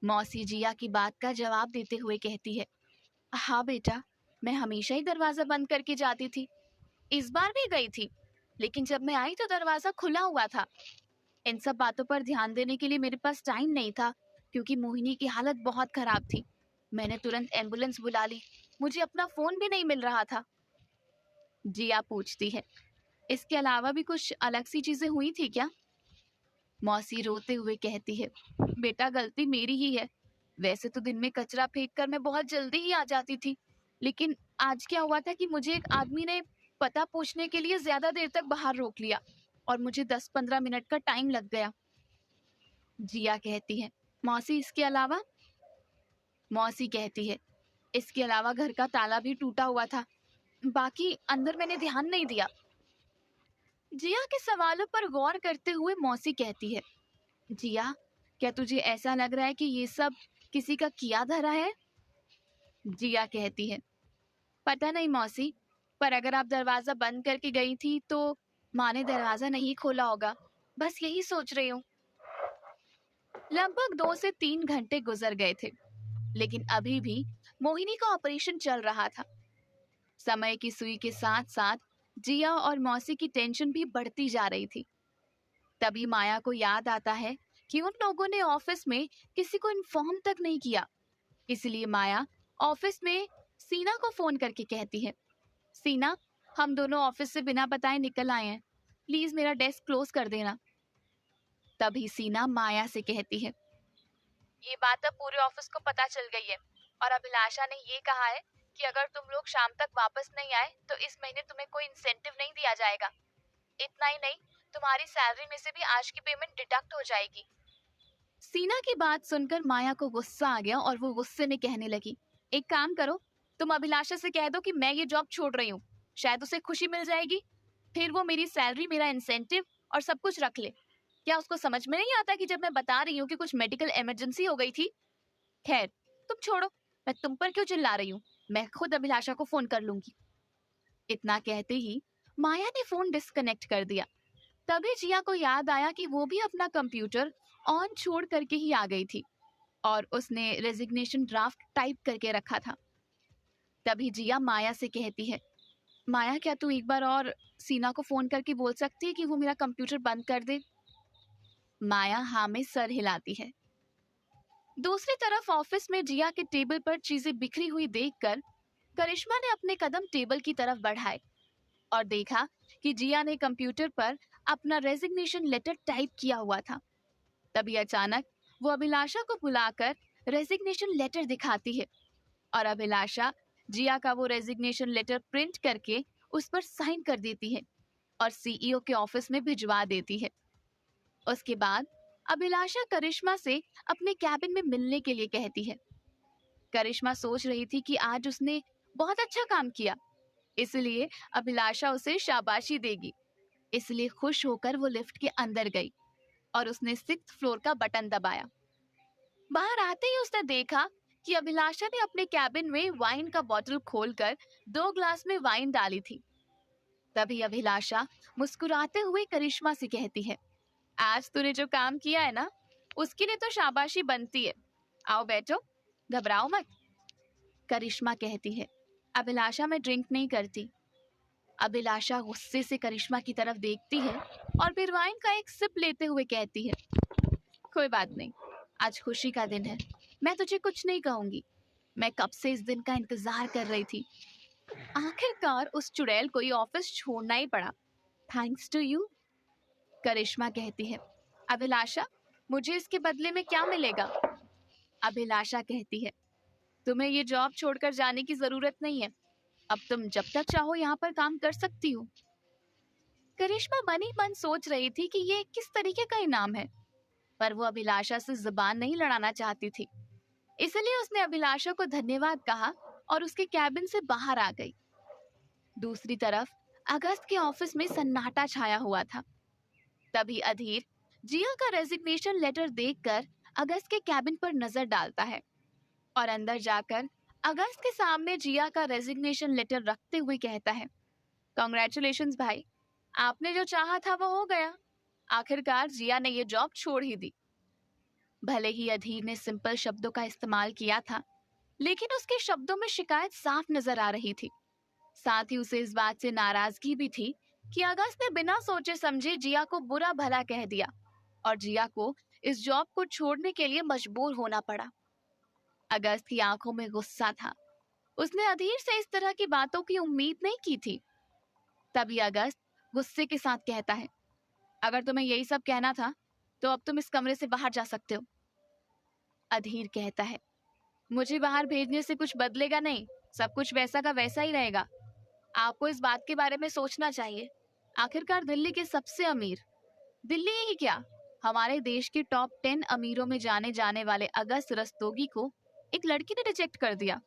मौसी जिया की बात का जवाब देते हुए कहती है, हाँ बेटा, मैं हमेशा ही दरवाजा बंद करके जाती थी। इस बार भी गई थी, लेकिन जब मैं आई तो दरवाजा खुला हुआ था। इन सब बातों पर ध्यान देने के लिए मेरे पास टाइम नहीं था, क्योंकि मोहिनी की हालत बहुत खराब थी। मैंने तुरंत एम्बुलेंस बुला ली, मुझे अपना फोन भी नहीं मिल रहा था। जिया पूछती है, इसके अलावा भी कुछ अलग सी चीजें हुई थी क्या? मौसी रोते हुए कहती है, बेटा, गलती मेरी ही है। वैसे तो दिन में कचरा फेंक कर मैं बहुत जल्दी ही आ जाती थी, लेकिन आज क्या हुआ था कि मुझे एक आदमी ने पता पूछने के लिए ज्यादा देर तक बाहर रोक लिया और मुझे 10-15 मिनट का टाइम लग गया। जिया कहती है, मौसी इसके अलावा? मौसी कहती है, इसके अलावा घर का ताला भी टूटा हुआ था, बाकी अंदर मैंने ध्यान नहीं दिया। जिया के सवालों पर गौर करते हुए मौसी कहती है, जिया, क्या तुझे ऐसा लग रहा है कि ये सब किसी का किया धरा है? जिया कहती है, पता नहीं मौसी, पर अगर आप दरवाजा बंद करके गई थी तो माँ ने दरवाजा नहीं खोला होगा, बस यही सोच रही हूँ। लगभग 2 से 3 घंटे गुजर गए थे, लेकिन अभी भी मोहिनी का ऑपरेशन चल रहा था। समय की सुई के साथ साथ जिया और मौसी की टेंशन भी बढ़ती जा रही थी। तभी माया को याद आता है कि उन लोगों ने ऑफिस में किसी को इन्फॉर्म तक नहीं किया। इसलिए माया ऑफिस में सीना को फोन करके कहती है, सीना, हम दोनों ऑफिस से बिना बताए निकल आए हैं, प्लीज मेरा डेस्क क्लोज कर देना। तभी सीना माया से कहती है, ये बात अब पूरे ऑफिस को पता चल गई है और अभिलाषा ने ये कहा है कि अगर तुम लोग शाम तक वापस नहीं आए तो इस महीने तुम्हें कोई इंसेंटिव नहीं दिया जाएगा। इतना ही नहीं, तुम्हारी सैलरी में से भी आज की पेमेंट डिडक्ट हो जाएगी। सीना की बात सुनकर माया को गुस्सा आ गया और वो गुस्से में कहने लगी, एक काम करो, तुम अभिलाषा से कह दो कि मैं ये जॉब छोड़ रही हूँ, शायद उसे खुशी मिल जाएगी, फिर वो मेरी सैलरी, मेरा इंसेंटिव और सब कुछ रख ले। क्या उसको समझ में नहीं आता कि जब मैं बता रही हूँ कि कुछ मेडिकल इमरजेंसी हो गई थी? खैर, तुम छोड़ो, मैं तुम पर क्यों चिल्ला रही हूँ, मैं खुद अभिलाषा को फोन कर लूंगी। इतना कहते ही माया ने फोन डिस्कनेक्ट कर दिया। तभी जिया को याद आया कि वो भी अपना कंप्यूटर ऑन छोड़ करके ही आ गई थी और उसने रेजिग्नेशन ड्राफ्ट टाइप करके रखा था। तभी जिया माया से कहती है, माया, क्या तू एक बार और सीना को फोन करके बोल सकती है कि वो मेरा कंप्यूटर बंद कर दे? माया हाँ में सर हिलाती है। दूसरी तरफ ऑफिस में जिया के टेबल पर चीजें बिखरी हुई देखकर करिश्मा ने अपने कदम टेबल की तरफ बढ़ाए और देखा कि जिया ने कंप्यूटर पर अपना रेजिग्नेशन लेटर टाइप किया हुआ था। तभी अचानक वो अभिलाषा को बुलाकर रेजिग्नेशन लेटर दिखाती है और अभिलाषा जिया का वो रेजिग्नेशन लेटर प्रिंट करके उस पर साइन कर देती है और सीईओ के ऑफिस में भिजवा देती है। उसके बाद अभिलाषा करिश्मा से अपने कैबिन में मिलने के लिए कहती है। करिश्मा सोच रही थी कि आज उसने बहुत अच्छा काम किया, इसलिए अभिलाषा उसे शाबाशी देगी। इसलिए खुश होकर वो लिफ्ट के अंदर गई और उसने 6th फ्लोर का बटन दबाया। बाहर आते ही उसने देखा कि अभिलाषा ने अपने कैबिन में वाइन का बोतल खोलकर 2 ग्लास में वाइन डाली थी। तभी अभिलाषा मुस्कुराते हुए करिश्मा से कहती है, आज तूने जो काम किया है ना, उसके लिए तो शाबाशी बनती है। आओ बैठो, घबराओ मत। करिश्मा कहती है, अभिलाषा मैं ड्रिंक नहीं करती। अभिलाषा गुस्से से करिश्मा की तरफ देखती है और फिर वाइन का एक सिप लेते हुए कहती है, कोई बात नहीं, आज खुशी का दिन है, मैं तुझे कुछ नहीं कहूंगी। मैं कब से इस दिन का इंतजार कर रही थी। आखिरकार उस चुड़ैल को ये ऑफिस छोड़ना ही पड़ा। Thanks to you. करिश्मा कहती है, अभिलाषा, मुझे इसके बदले में क्या मिलेगा? अभिलाषा कहती है, तुम्हें ये जॉब छोड़कर जाने की जरूरत नहीं है, अब तुम जब तक चाहो यहाँ पर काम कर सकती हो। करिश्मा मन ही मन सोच रही थी कि ये किस तरीके का इनाम है, पर वो अभिलाषा से जुबान नहीं लड़ाना चाहती थी, इसलिए उसने अभिलाषा को धन्यवाद कहा और उसके कैबिन से बाहर आ गई। दूसरी तरफ अगस्त के ऑफिस में सन्नाटा छाया हुआ था। तभी अधीर जिया का रेजिग्नेशन लेटर देखकर अगस्त के कैबिन पर नजर डालता है और अंदर जाकर अगस्त के सामने जिया का रेजिग्नेशन लेटर रखते हुए कहता है, कॉन्ग्रेचुलेशंस भाई, आपने जो चाहा था वो हो गया। आखिरकार जिया ने ये जॉब छोड़ ही दी। भले ही अधीर ने सिंपल शब्दों का इस्तेमाल किया था, लेकिन उसके शब्दों में शिकायत साफ नजर आ रही थी। साथ ही उसे इस बात से नाराजगी भी थी कि अगस्त ने बिना सोचे समझे जिया को बुरा भला कह दिया और जिया को इस जॉब को छोड़ने के लिए मजबूर होना पड़ा। अगस्त की आंखों में गुस्सा था। उसने अधीर से इस तरह की बातों की उम्मीद नहीं की थी। तभी अगस्त गुस्से के साथ कहता है, अगर तुम्हें यही सब कहना था तो अब तुम इस कमरे से बाहर जा सकते हो। अधीर कहता है, मुझे बाहर भेजने से कुछ बदलेगा नहीं, सब कुछ वैसा का वैसा ही रहेगा। आपको इस बात के बारे में सोचना चाहिए। आखिरकार दिल्ली के सबसे अमीर, दिल्ली ही क्या, हमारे देश के टॉप 10 अमीरों में जाने जाने वाले अगस्त रस्तोगी को एक लड़की ने रिजेक्ट कर दिया।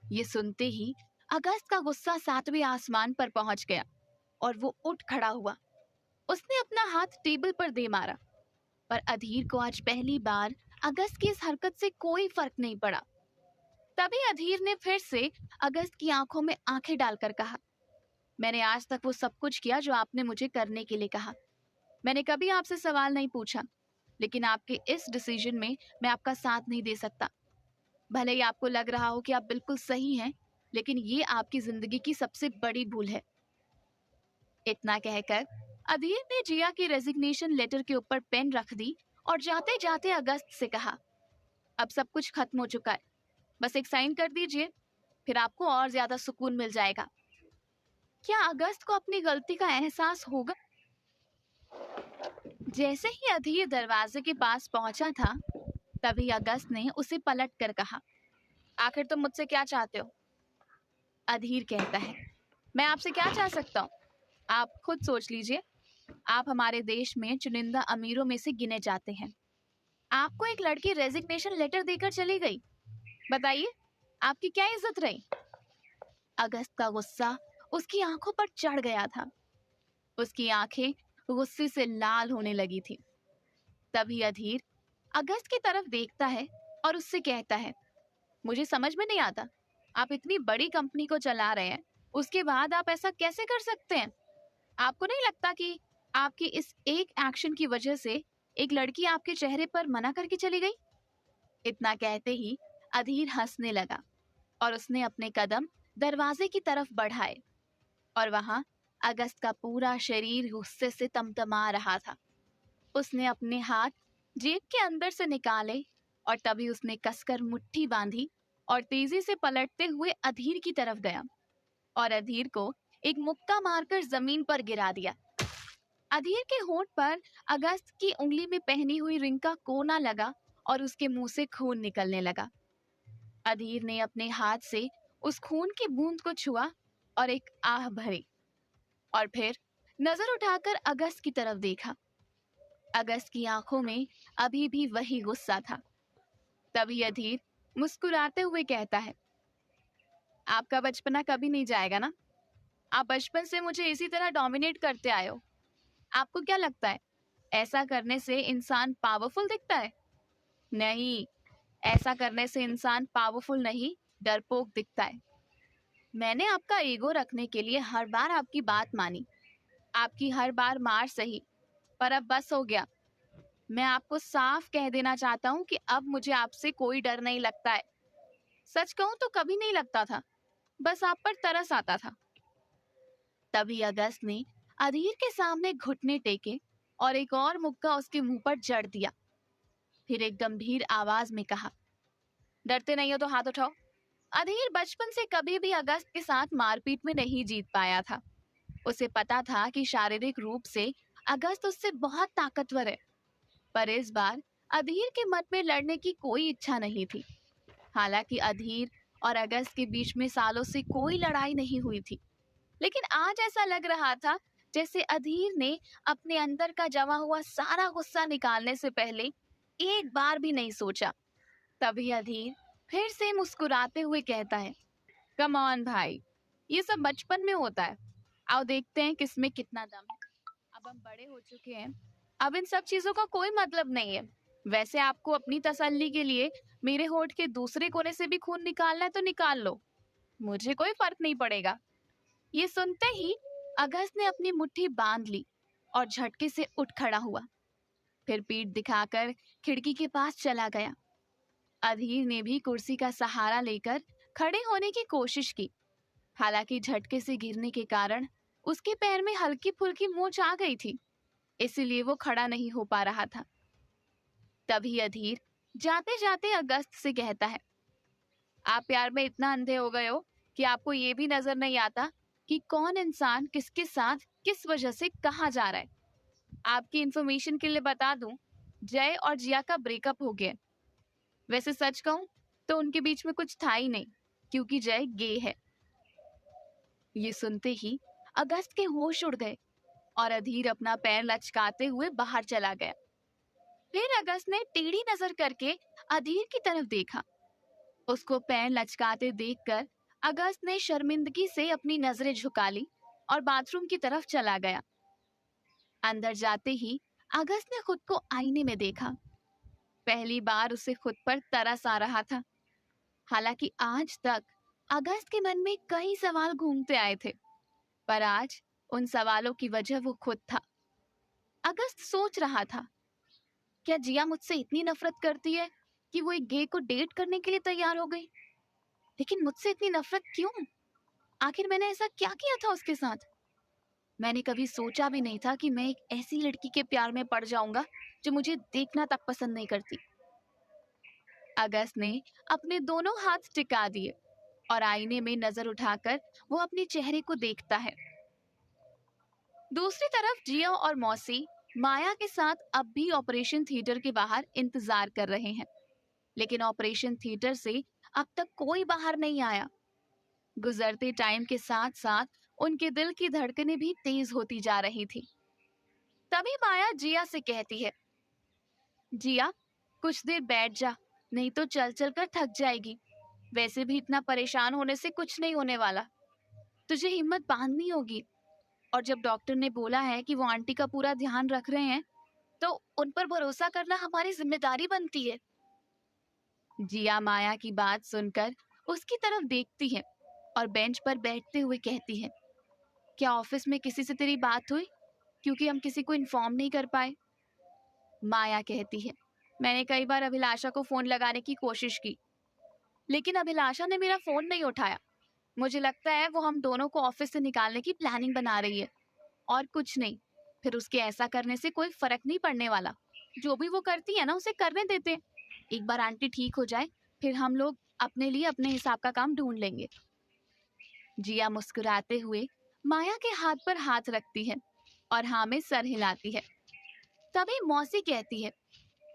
ये सुनते ही अगस्त का गुस्सा 7वें आसमान पर पहुंच गया और वो उठ खड़ा हुआ। उसने अपना हाथ टेबल पर दे मारा, पर अधीर को आज पहली बार अगस्त की इस हरकत से कोई फर्क नहीं पड़ा। तभी अधीर ने फिर से अगस्त की आंखों में आंखें डालकर कहा, मैंने आज तक वो सब कुछ किया जो आपने मुझे करने के लिए कहा। मैंने कभी आपसे सवाल नहीं पूछा, लेकिन आपके इस डिसीजन में मैं आपका साथ नहीं दे सकता। भले ही आपको लग रहा हो कि आप बिल्कुल सही हैं, लेकिन ये आपकी जिंदगी की सबसे बड़ी भूल है। इतना कहकर अधीर ने जिया की रेजिग्नेशन लेटर के ऊपर पेन रख दी और जाते जाते अगस्त से कहा, अब सब कुछ खत्म हो चुका है, बस एक साइन कर दीजिए, फिर आपको और ज्यादा सुकून मिल जाएगा। क्या अगस्त को अपनी गलती का एहसास होगा? जैसे ही अधीर दरवाजे के पास पहुंचा था, तभी अगस्त ने उसे पलट कर कहा, आखिर तुम मुझसे क्या चाहते हो? अधीर कहता है, मैं आपसे क्या चाह सकता हूँ? आप खुद सोच लीजिए, आप हमारे देश में चुनिंदा अमीरों में से गिने जाते हैं। आपको एक लड़की रेजिग्नेशन लेटर देकर चली गई, बताइए आपकी क्या इज्जत रही? अगस्त का गुस्सा उसकी आंखों पर चढ़ गया था। उसकी आंखें गुस्से से लाल होने लगी थी। तभी अधीर अगस्त की तरफ देखता है और उससे कहता है, मुझे समझ में नहीं आता, आप इतनी बड़ी कंपनी को चला रहे हैं, उसके बाद आप ऐसा कैसे कर सकते हैं? आपको नहीं लगता कि आपकी इस एक एक्शन की वजह से एक लड़की आपके चेहरे पर मना करके चली गई? इतना कहते ही अधीर हंसने लगा और उसने अपने कदम दरवाजे की तरफ बढ़ाए और वहां अगस्त का पूरा शरीर गुस्से से तमतमा रहा था। उसने अपने हाथ जेब के अंदर से निकाले और तभी उसने कसकर मुट्ठी बांधी और तेजी से पलटते हुए अधीर की तरफ गया और अधीर को एक मुक्का मारकर जमीन पर गिरा दिया। अधीर के होंठ पर अगस्त की उंगली में पहनी हुई रिंग का कोना लगा और उसके मुंह से खून निकलने लगा। अधीर ने अपने हाथ से उस खून की बूंद को छुआ और एक आह भरी और फिर नजर उठाकर अगस्त की तरफ देखा। अगस्त की आंखों में अभी भी वही गुस्सा था। तभी अधीर मुस्कुराते हुए कहता है, आपका बचपना कभी नहीं जाएगा ना? आप बचपन से मुझे इसी तरह डोमिनेट करते आए हो। आपको क्या लगता है ऐसा करने से इंसान पावरफुल दिखता है? नहीं, ऐसा करने से इंसान पावरफुल नहीं, डरपोक दिखता है। मैंने आपका ईगो रखने के लिए हर बार आपकी बात मानी, आपकी हर बार मार सही, पर अब बस हो गया। मैं आपको साफ कह देना चाहता हूँ कि अब मुझे आपसे कोई डर नहीं लगता है। सच कहूँ तो कभी नहीं लगता था, बस आप पर तरस आता था। तभी अगस्त ने अधीर के सामने घुटने टेके और एक और मुक्का उसके मुंह पर जड़ दिया। फिर एक गंभीर आवाज में कहा, डरते नहीं हो तो हाथ उठाओ। अधीर बचपन से कभी भी अगस्त के साथ मारपीट में नहीं जीत पाया था। उसे पता था कि शारीरिक रूप से अगस्त उससे बहुत ताकतवर है, पर इस बार अधीर के मन में लड़ने की कोई इच्छा नहीं थी। हालांकि अधीर और अगस्त के बीच में सालों से कोई लड़ाई नहीं हुई थी, लेकिन आज ऐसा लग रहा था जैसे अधीर ने अपने अंदर का जमा हुआ सारा गुस्सा निकालने से पहले एक बार भी नहीं सोचा। तभी अधीर फिर से मुस्कुराते हुए कहता है, कम ऑन भाई, ये सब बचपन में होता है, आओ देखते हैं किसमें कितना दम है। अब हम बड़े हो चुके हैं, अब इन सब चीजों का कोई मतलब नहीं है। वैसे आपको अपनी तसल्ली के लिए मेरे होठ के दूसरे कोने से भी खून निकालना है तो निकाल लो, मुझे कोई फर्क नहीं पड़ेगा। ये सुनते ही अगस्त ने अपनी मुट्ठी बांध ली और झटके से उठ खड़ा हुआ। फिर पीठ दिखाकर खिड़की के पास चला गया। अधीर ने भी कुर्सी का सहारा लेकर खड़े होने की कोशिश की। हालांकि झटके से गिरने के कारण उसके पैर में हल्की फुल्की मोच आ गई थी, इसीलिए वो खड़ा नहीं हो पा रहा था। तभी अधीर जाते जाते अगस्त से कहता है, आप प्यार में इतना अंधे हो गए हो कि आपको ये भी नजर नहीं आता कि कौन इंसान किसके साथ किस वजह से कहाँ जा रहा है। आपकी इंफॉर्मेशन के लिए बता दूं, जय और जिया का ब्रेकअप हो गया। वैसे सच कहूं तो उनके बीच में कुछ था ही नहीं, क्योंकि जय गे है। ये सुनते ही अगस्त के होश उड़ गए और अधीर अपना पैर लचकाते हुए बाहर चला गया। फिर अगस्त ने टेढ़ी नजर करके अधीर की तरफ देखा। उसको पैर लचकाते देखकर अगस्त ने शर्मिंदगी से अपनी नजरें झुका ली और बाथरूम की तरफ चला गया। अंदर जाते ही अगस्त ने खुद को आईने में देखा। पहली बार उसे खुद पर तरस आ रहा था। हालांकि आज तक अगस्त के मन में कई सवाल घूमते आए थे, पर आज उन सवालों की वजह वो खुद था। अगस्त सोच रहा था, क्या जिया मुझसे इतनी नफरत करती है कि वो एक गे को डेट करने के लिए तैयार हो गई? लेकिन मुझसे इतनी नफरत क्यों? आखिर मैंने ऐसा क्या किया था उसके साथ? मैंने कभी सोचा भी नहीं था कि मैं एक ऐसी लड़की के प्यार में पड़ जाऊंगा जो मुझे देखना तक पसंद नहीं करती। अगस्त ने अपने दोनों हाथ टिका दिए और आईने में नजर उठाकर वो अपने चेहरे को देखता है। दूसरी तरफ जिया और मौसी माया के साथ अब भी ऑपरेशन थिएटर के बाहर इंतजार कर रहे हैं, लेकिन ऑपरेशन थिएटर से अब तक कोई बाहर नहीं आया। गुजरते टाइम के साथ साथ उनके दिल की धड़कनें भी तेज होती जा रही थी। तभी माया जिया से कहती है, जिया कुछ देर बैठ जा, नहीं तो चल चल कर थक जाएगी। वैसे भी इतना परेशान होने से कुछ नहीं होने वाला, तुझे हिम्मत बांधनी होगी। और जब डॉक्टर ने बोला है कि वो आंटी का पूरा ध्यान रख रहे हैं, तो उन पर भरोसा करना हमारी जिम्मेदारी बनती है। जिया माया की बात सुनकर उसकी तरफ देखती है और बेंच पर बैठते हुए कहती है, क्या ऑफिस में किसी से तेरी बात हुई, क्योंकि हम किसी को इन्फॉर्म नहीं कर पाए? माया कहती है, मैंने कई बार अभिलाषा को फोन लगाने की कोशिश की, लेकिन अभिलाषा ने मेरा फोन नहीं उठाया। मुझे लगता है वो हम दोनों को ऑफिस से निकालने की प्लानिंग बना रही है, और कुछ नहीं। फिर उसके ऐसा करने से कोई फर्क नहीं पड़ने वाला। जो भी वो करती है ना, उसे करने देते हैं। एक बार आंटी ठीक हो जाए, फिर हम लोग अपने लिए अपने हिसाब का काम ढूंढ लेंगे। जिया मुस्कुराते हुए माया के हाथ पर हाथ रखती है और हाँ में सर हिलाती है। तभी मौसी कहती है,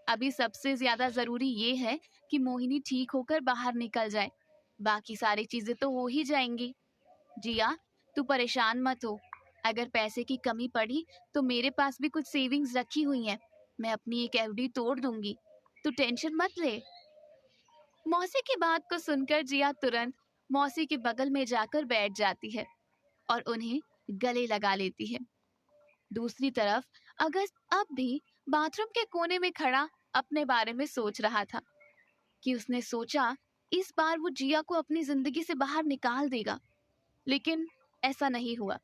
अभी सबसे ज्यादा जरूरी ये है कि मोहिनी ठीक होकर बाहर निकल जाए, बाकी सारी चीजें तो हो ही जाएंगी। जिया तू परेशान मत हो, अगर पैसे की कमी पड़ी तो मेरे पास भी कुछ सेविंग्स रखी हुई हैं, मैं अपनी एक एफडी तोड़ दूंगी, तू टेंशन मत ले। मौसी की बात को सुनकर जिया तुरंत मौसी के बगल में जाकर बैठ जाती है और उन्हें गले लगा लेती है। दूसरी तरफ अगस्त अब भी बाथरूम के कोने में खड़ा अपने बारे में सोच रहा था कि उसने सोचा इस बार वो जिया को अपनी जिंदगी से बाहर निकाल देगा, लेकिन ऐसा नहीं हुआ।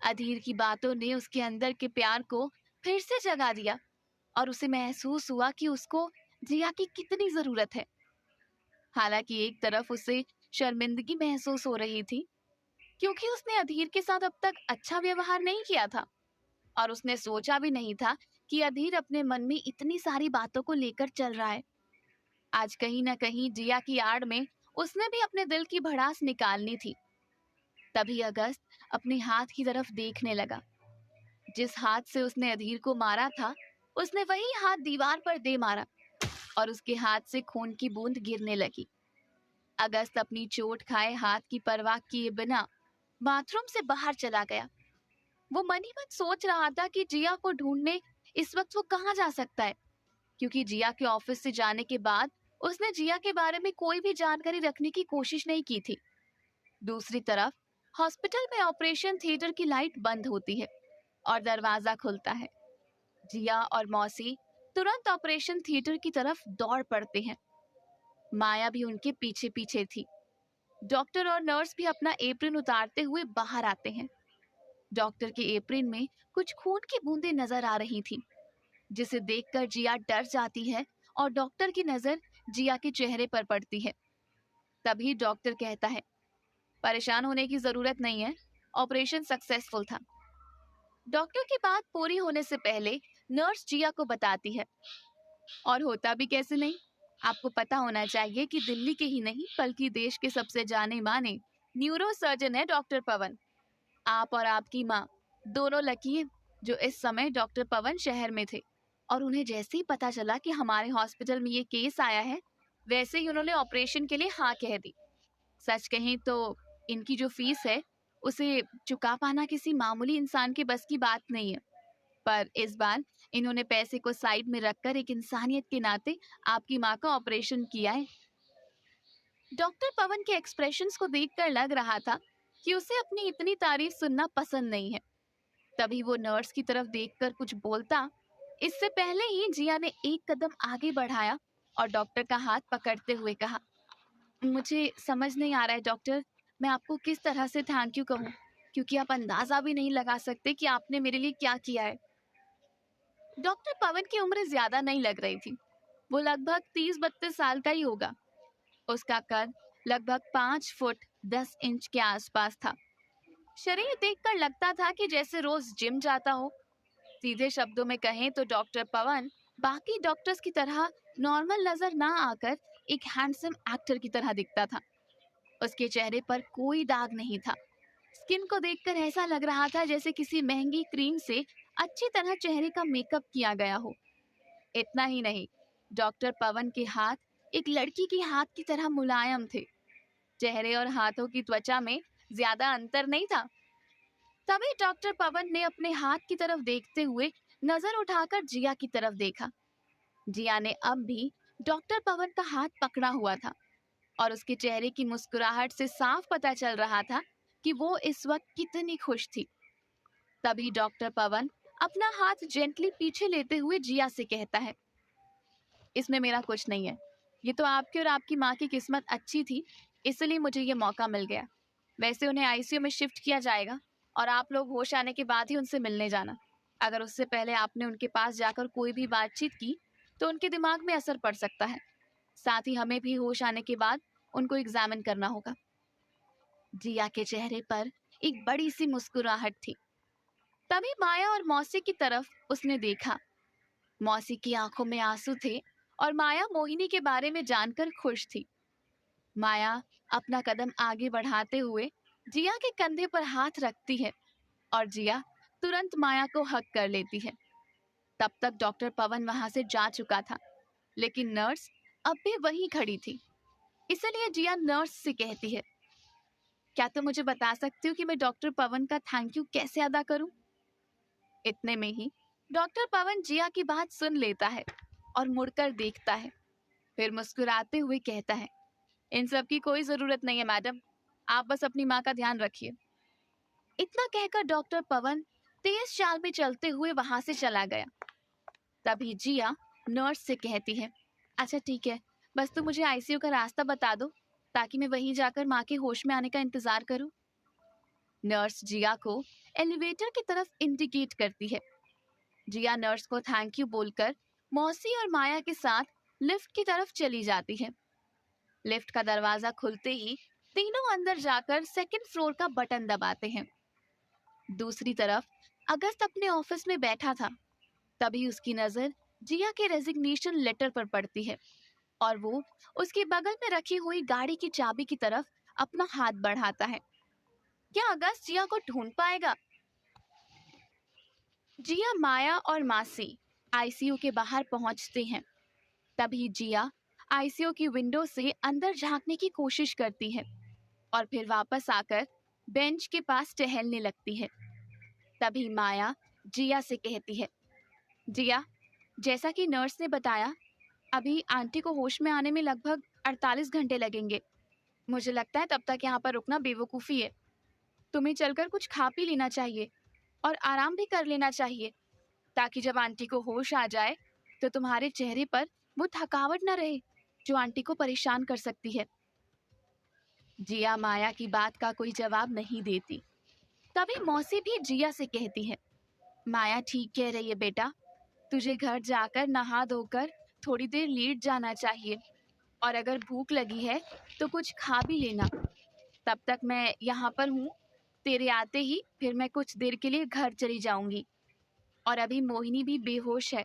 अधीर की बातों ने उसके अंदर के प्यार को फिर से जगा दिया और उसे महसूस हुआ कि उसको जिया की कितनी जरूरत है। हालांकि एक तरफ उसे शर्मिंदगी महसूस हो रही थी, क्योंकि उसने अधीर के साथ अब तक अच्छा व्यवहार नहीं किया था और उसने सोचा भी नहीं था कि अधीर अपने मन में इतनी सारी बातों को लेकर चल रहा है। आज कहीं ना कहीं जिया की आड़ में उसने भी अपने दिल की भड़ास निकालनी थी। तभी अगस्त अपने हाथ की तरफ देखने लगा। जिस हाथ से उसने अधीर को मारा था, उसने वही हाथ दीवार पर दे मारा और उसके हाथ से खून की बूंद गिरने लगी। अगस्त अपनी चोट खाए हाथ की परवाह किए बिना बाथरूम से बाहर चला गया। वो मन ही मन सोच रहा था कि जिया को ढूंढने इस वक्त वो कहाँ जा सकता है, क्योंकि जिया के ऑफिस से जाने के बाद उसने जिया के बारे में कोई भी जानकारी रखने की कोशिश नहीं की थी। दूसरी तरफ हॉस्पिटल में ऑपरेशन थिएटर की लाइट बंद होती है और दरवाजा खुलता है। जिया और मौसी तुरंत ऑपरेशन थिएटर की तरफ दौड़ पड़ते हैं। माया भी उनके पीछे पीछे थी। डॉक्टर और नर्स भी अपना एप्रिन उतारते हुए बाहर आते हैं। डॉक्टर के एप्रिन में कुछ खून की बूंदें नजर आ रही थी, जिसे देखकर जिया डर जाती है और डॉक्टर की नजर जिया के चेहरे पर पड़ती है। तभी डॉक्टर कहता है, परेशान होने की जरूरत नहीं है, ऑपरेशन सक्सेसफुल था। डॉक्टर की बात पूरी होने से पहले नर्स जिया को बताती है, और होता भी कैसे नहीं, आपको पता होना चाहिए कि दिल्ली के ही नहीं बल्कि देश के सबसे जाने माने न्यूरो सर्जन है डॉक्टर पवन। आप और आपकी माँ दोनों लकी हैं जो इस समय डॉक्टर पवन शहर में थे, और उन्हें जैसे ही पता चला कि हमारे हॉस्पिटल में ये केस आया है, वैसे ही उन्होंने ऑपरेशन के लिए हाँ कह दी। सच कहें तो इनकी जो फीस है उसे चुका पाना किसी मामूली इंसान के बस की बात नहीं है, पर इस बार इन्होंने पैसे को साइड में रखकर एक इंसानियत के नाते आपकी माँ का ऑपरेशन किया है। डॉक्टर पवन के एक्सप्रेशंस को देखकर लग रहा था कि उसे अपनी इतनी तारीफ सुनना पसंद नहीं है। तभी वो नर्स की तरफ देखकर कुछ बोलता, इससे पहले ही जिया ने एक कदम आगे बढ़ाया और डॉक्टर का हाथ पकड़ते हुए कहा, मुझे समझ नहीं आ रहा है डॉक्टर, मैं आपको किस तरह से थैंक यू कहूँ, क्योंकि आप अंदाजा भी नहीं लगा सकते कि आपने मेरे लिए क्या किया है। डॉक्टर पवन की उम्र ज्यादा नहीं लग रही थी। वो लगभग 30-32 साल का ही होगा। उसका कद लगभग 5 फुट 10 इंच के आसपास था। शरीर देखकर लगता था कि जैसे रोज जिम जाता हो। सीधे शब्दों में कहें तो डॉक्टर पवन बाकी डॉक्टर्स की तरह नॉर्मल नजर ना आकर एक हैंडसम एक्टर की तरह दिखता था। उसके चेहरे पर कोई दाग नहीं था। स्किन को देखकर ऐसा लग रहा था जैसे किसी महंगी क्रीम से अच्छी तरह चेहरे का मेकअप किया गया हो। इतना ही नहीं, डॉक्टर पवन के हाथ एक लड़की के हाथ की तरह मुलायम थे। चेहरे और हाथों की त्वचा में ज्यादा अंतर नहीं था। तभी डॉक्टर पवन ने अपने हाथ की तरफ देखते हुए नजर उठाकर जिया की तरफ देखा। जिया ने अब भी डॉक्टर पवन का हाथ पकड़ा हुआ था और उसके चेहरे की मुस्कुराहट से साफ पता चल रहा था कि वो इस वक्त कितनी खुश थी। तभी डॉक्टर पवन अपना हाथ जेंटली पीछे लेते हुए जिया से कहता है, इसमें मेरा कुछ नहीं है। ये तो आपकी और आपकी माँ की किस्मत अच्छी थी, इसलिए मुझे ये मौका मिल गया। वैसे उन्हें आईसीयू में शिफ्ट किया जाएगा और आप लोग होश आने के बाद ही उनसे मिलने जाना। अगर उससे पहले आपने उनके पास जाकर कोई भी बातचीत की तो उनके दिमाग में असर पड़ सकता है। साथ ही हमें भी होश आने के बाद उनको एग्जामिन करना होगा। जिया के चेहरे पर एक बड़ी सी मुस्कुराहट थी। तभी माया और मौसी की तरफ उसने देखा। मौसी की आंखों में आंसू थे और माया मोहिनी के बारे में जानकर खुश थी। माया अपना कदम आगे बढ़ाते हुए जिया के कंधे पर हाथ रखती है और जिया तुरंत माया को हक कर लेती है। तब तक डॉक्टर पवन वहां से जा चुका था, लेकिन नर्स अब भी वहीं खड़ी थी। इसलिए जिया नर्स से कहती है, क्या तुम मुझे बता सकती हो कि मैं डॉक्टर पवन का थैंक यू कैसे अदा करूं? इतने में ही डॉक्टर पवन जिया की बात सुन लेता है और मुड़कर देखता है। फिर मुस्कुराते हुए कहता है, इन सब की कोई जरूरत नहीं है मैडम, आप बस अपनी माँ का ध्यान रखिए। इतना कहकर डॉक्टर पवन तेज चाल में चलते हुए वहां से चला गया। तभी जिया नर्स से कहती है, अच्छा ठीक है, बस तुम मुझे आईसीयू का रास्ता बता दो ताकि मैं वहीं जाकर माँ के होश में आने का इंतजार करूं। नर्स जिया को एलिवेटर की तरफ इंडिकेट करती है। जिया नर्स को थैंक यू बोलकर मौसी और माया के साथ लिफ्ट की तरफ चली जाती है। लिफ्ट का दरवाजा खुलते ही तीनों अंदर जाकर सेकंड फ्लोर का बटन दबाते हैं। दूसरी तरफ अगस्त अपने ऑफिस में बैठा था। तभी उसकी नजर जिया के रेजिग्नेशन लेटर पर पड़ती है और वो उसके बगल में रखी हुई गाड़ी की चाबी की तरफ अपना हाथ बढ़ाता है। क्या अगस्त जिया को ढूंढ पाएगा? जिया, माया और मासी आईसीयू के बाहर पहुंचते हैं। तभी जिया आईसीयू की विंडो से अंदर झांकने की कोशिश करती है और फिर वापस आकर बेंच के पास टहलने लगती है। तभी माया जिया से कहती है, जिया, जैसा कि नर्स ने बताया, अभी आंटी को होश में आने में लगभग 48 घंटे लगेंगे। मुझे लगता है तब तक यहाँ पर रुकना बेवकूफ़ी है। तुम्हें चलकर कुछ खा पी लेना चाहिए और आराम भी कर लेना चाहिए, ताकि जब आंटी को होश आ जाए तो तुम्हारे चेहरे पर वो थकावट न रहे जो आंटी को परेशान कर सकती है। जिया माया की बात का कोई जवाब नहीं देती। तभी मौसी भी जिया से कहती है, माया ठीक कह रही है बेटा, तुझे घर जाकर नहा धोकर थोड़ी देर लेट जाना चाहिए और अगर भूख लगी है तो कुछ खा भी लेना। तब तक मैं यहाँ पर हूँ, तेरे आते ही फिर मैं कुछ देर के लिए घर चली जाऊंगी। और अभी मोहिनी भी बेहोश है,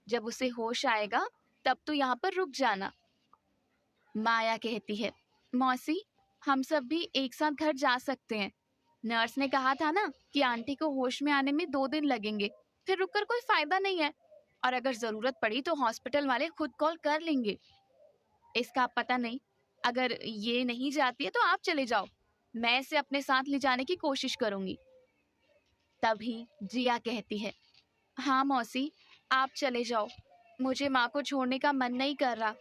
जब उसे होश आएगा तब तो यहाँ पर रुक जाना। माया कहती है, मौसी, हम सब भी एक साथ घर जा सकते हैं। नर्स ने कहा था ना कि आंटी को होश में आने में 2 दिन लगेंगे, फिर रुककर कोई फायदा नहीं है और अगर जरूरत पड़ी तो हॉस्पिटल वाले खुद कॉल कर लेंगे। इसका पता नहीं, अगर ये नहीं जाती है तो आप चले जाओ, मैं इसे अपने साथ ले जाने की कोशिश करूंगी। तभी जिया कहती है, हाँ मौसी, आप चले जाओ, मुझे माँ को छोड़ने का मन नहीं कर रहा।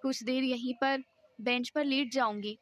कुछ देर यहीं पर बेंच पर लेट जाऊंगी,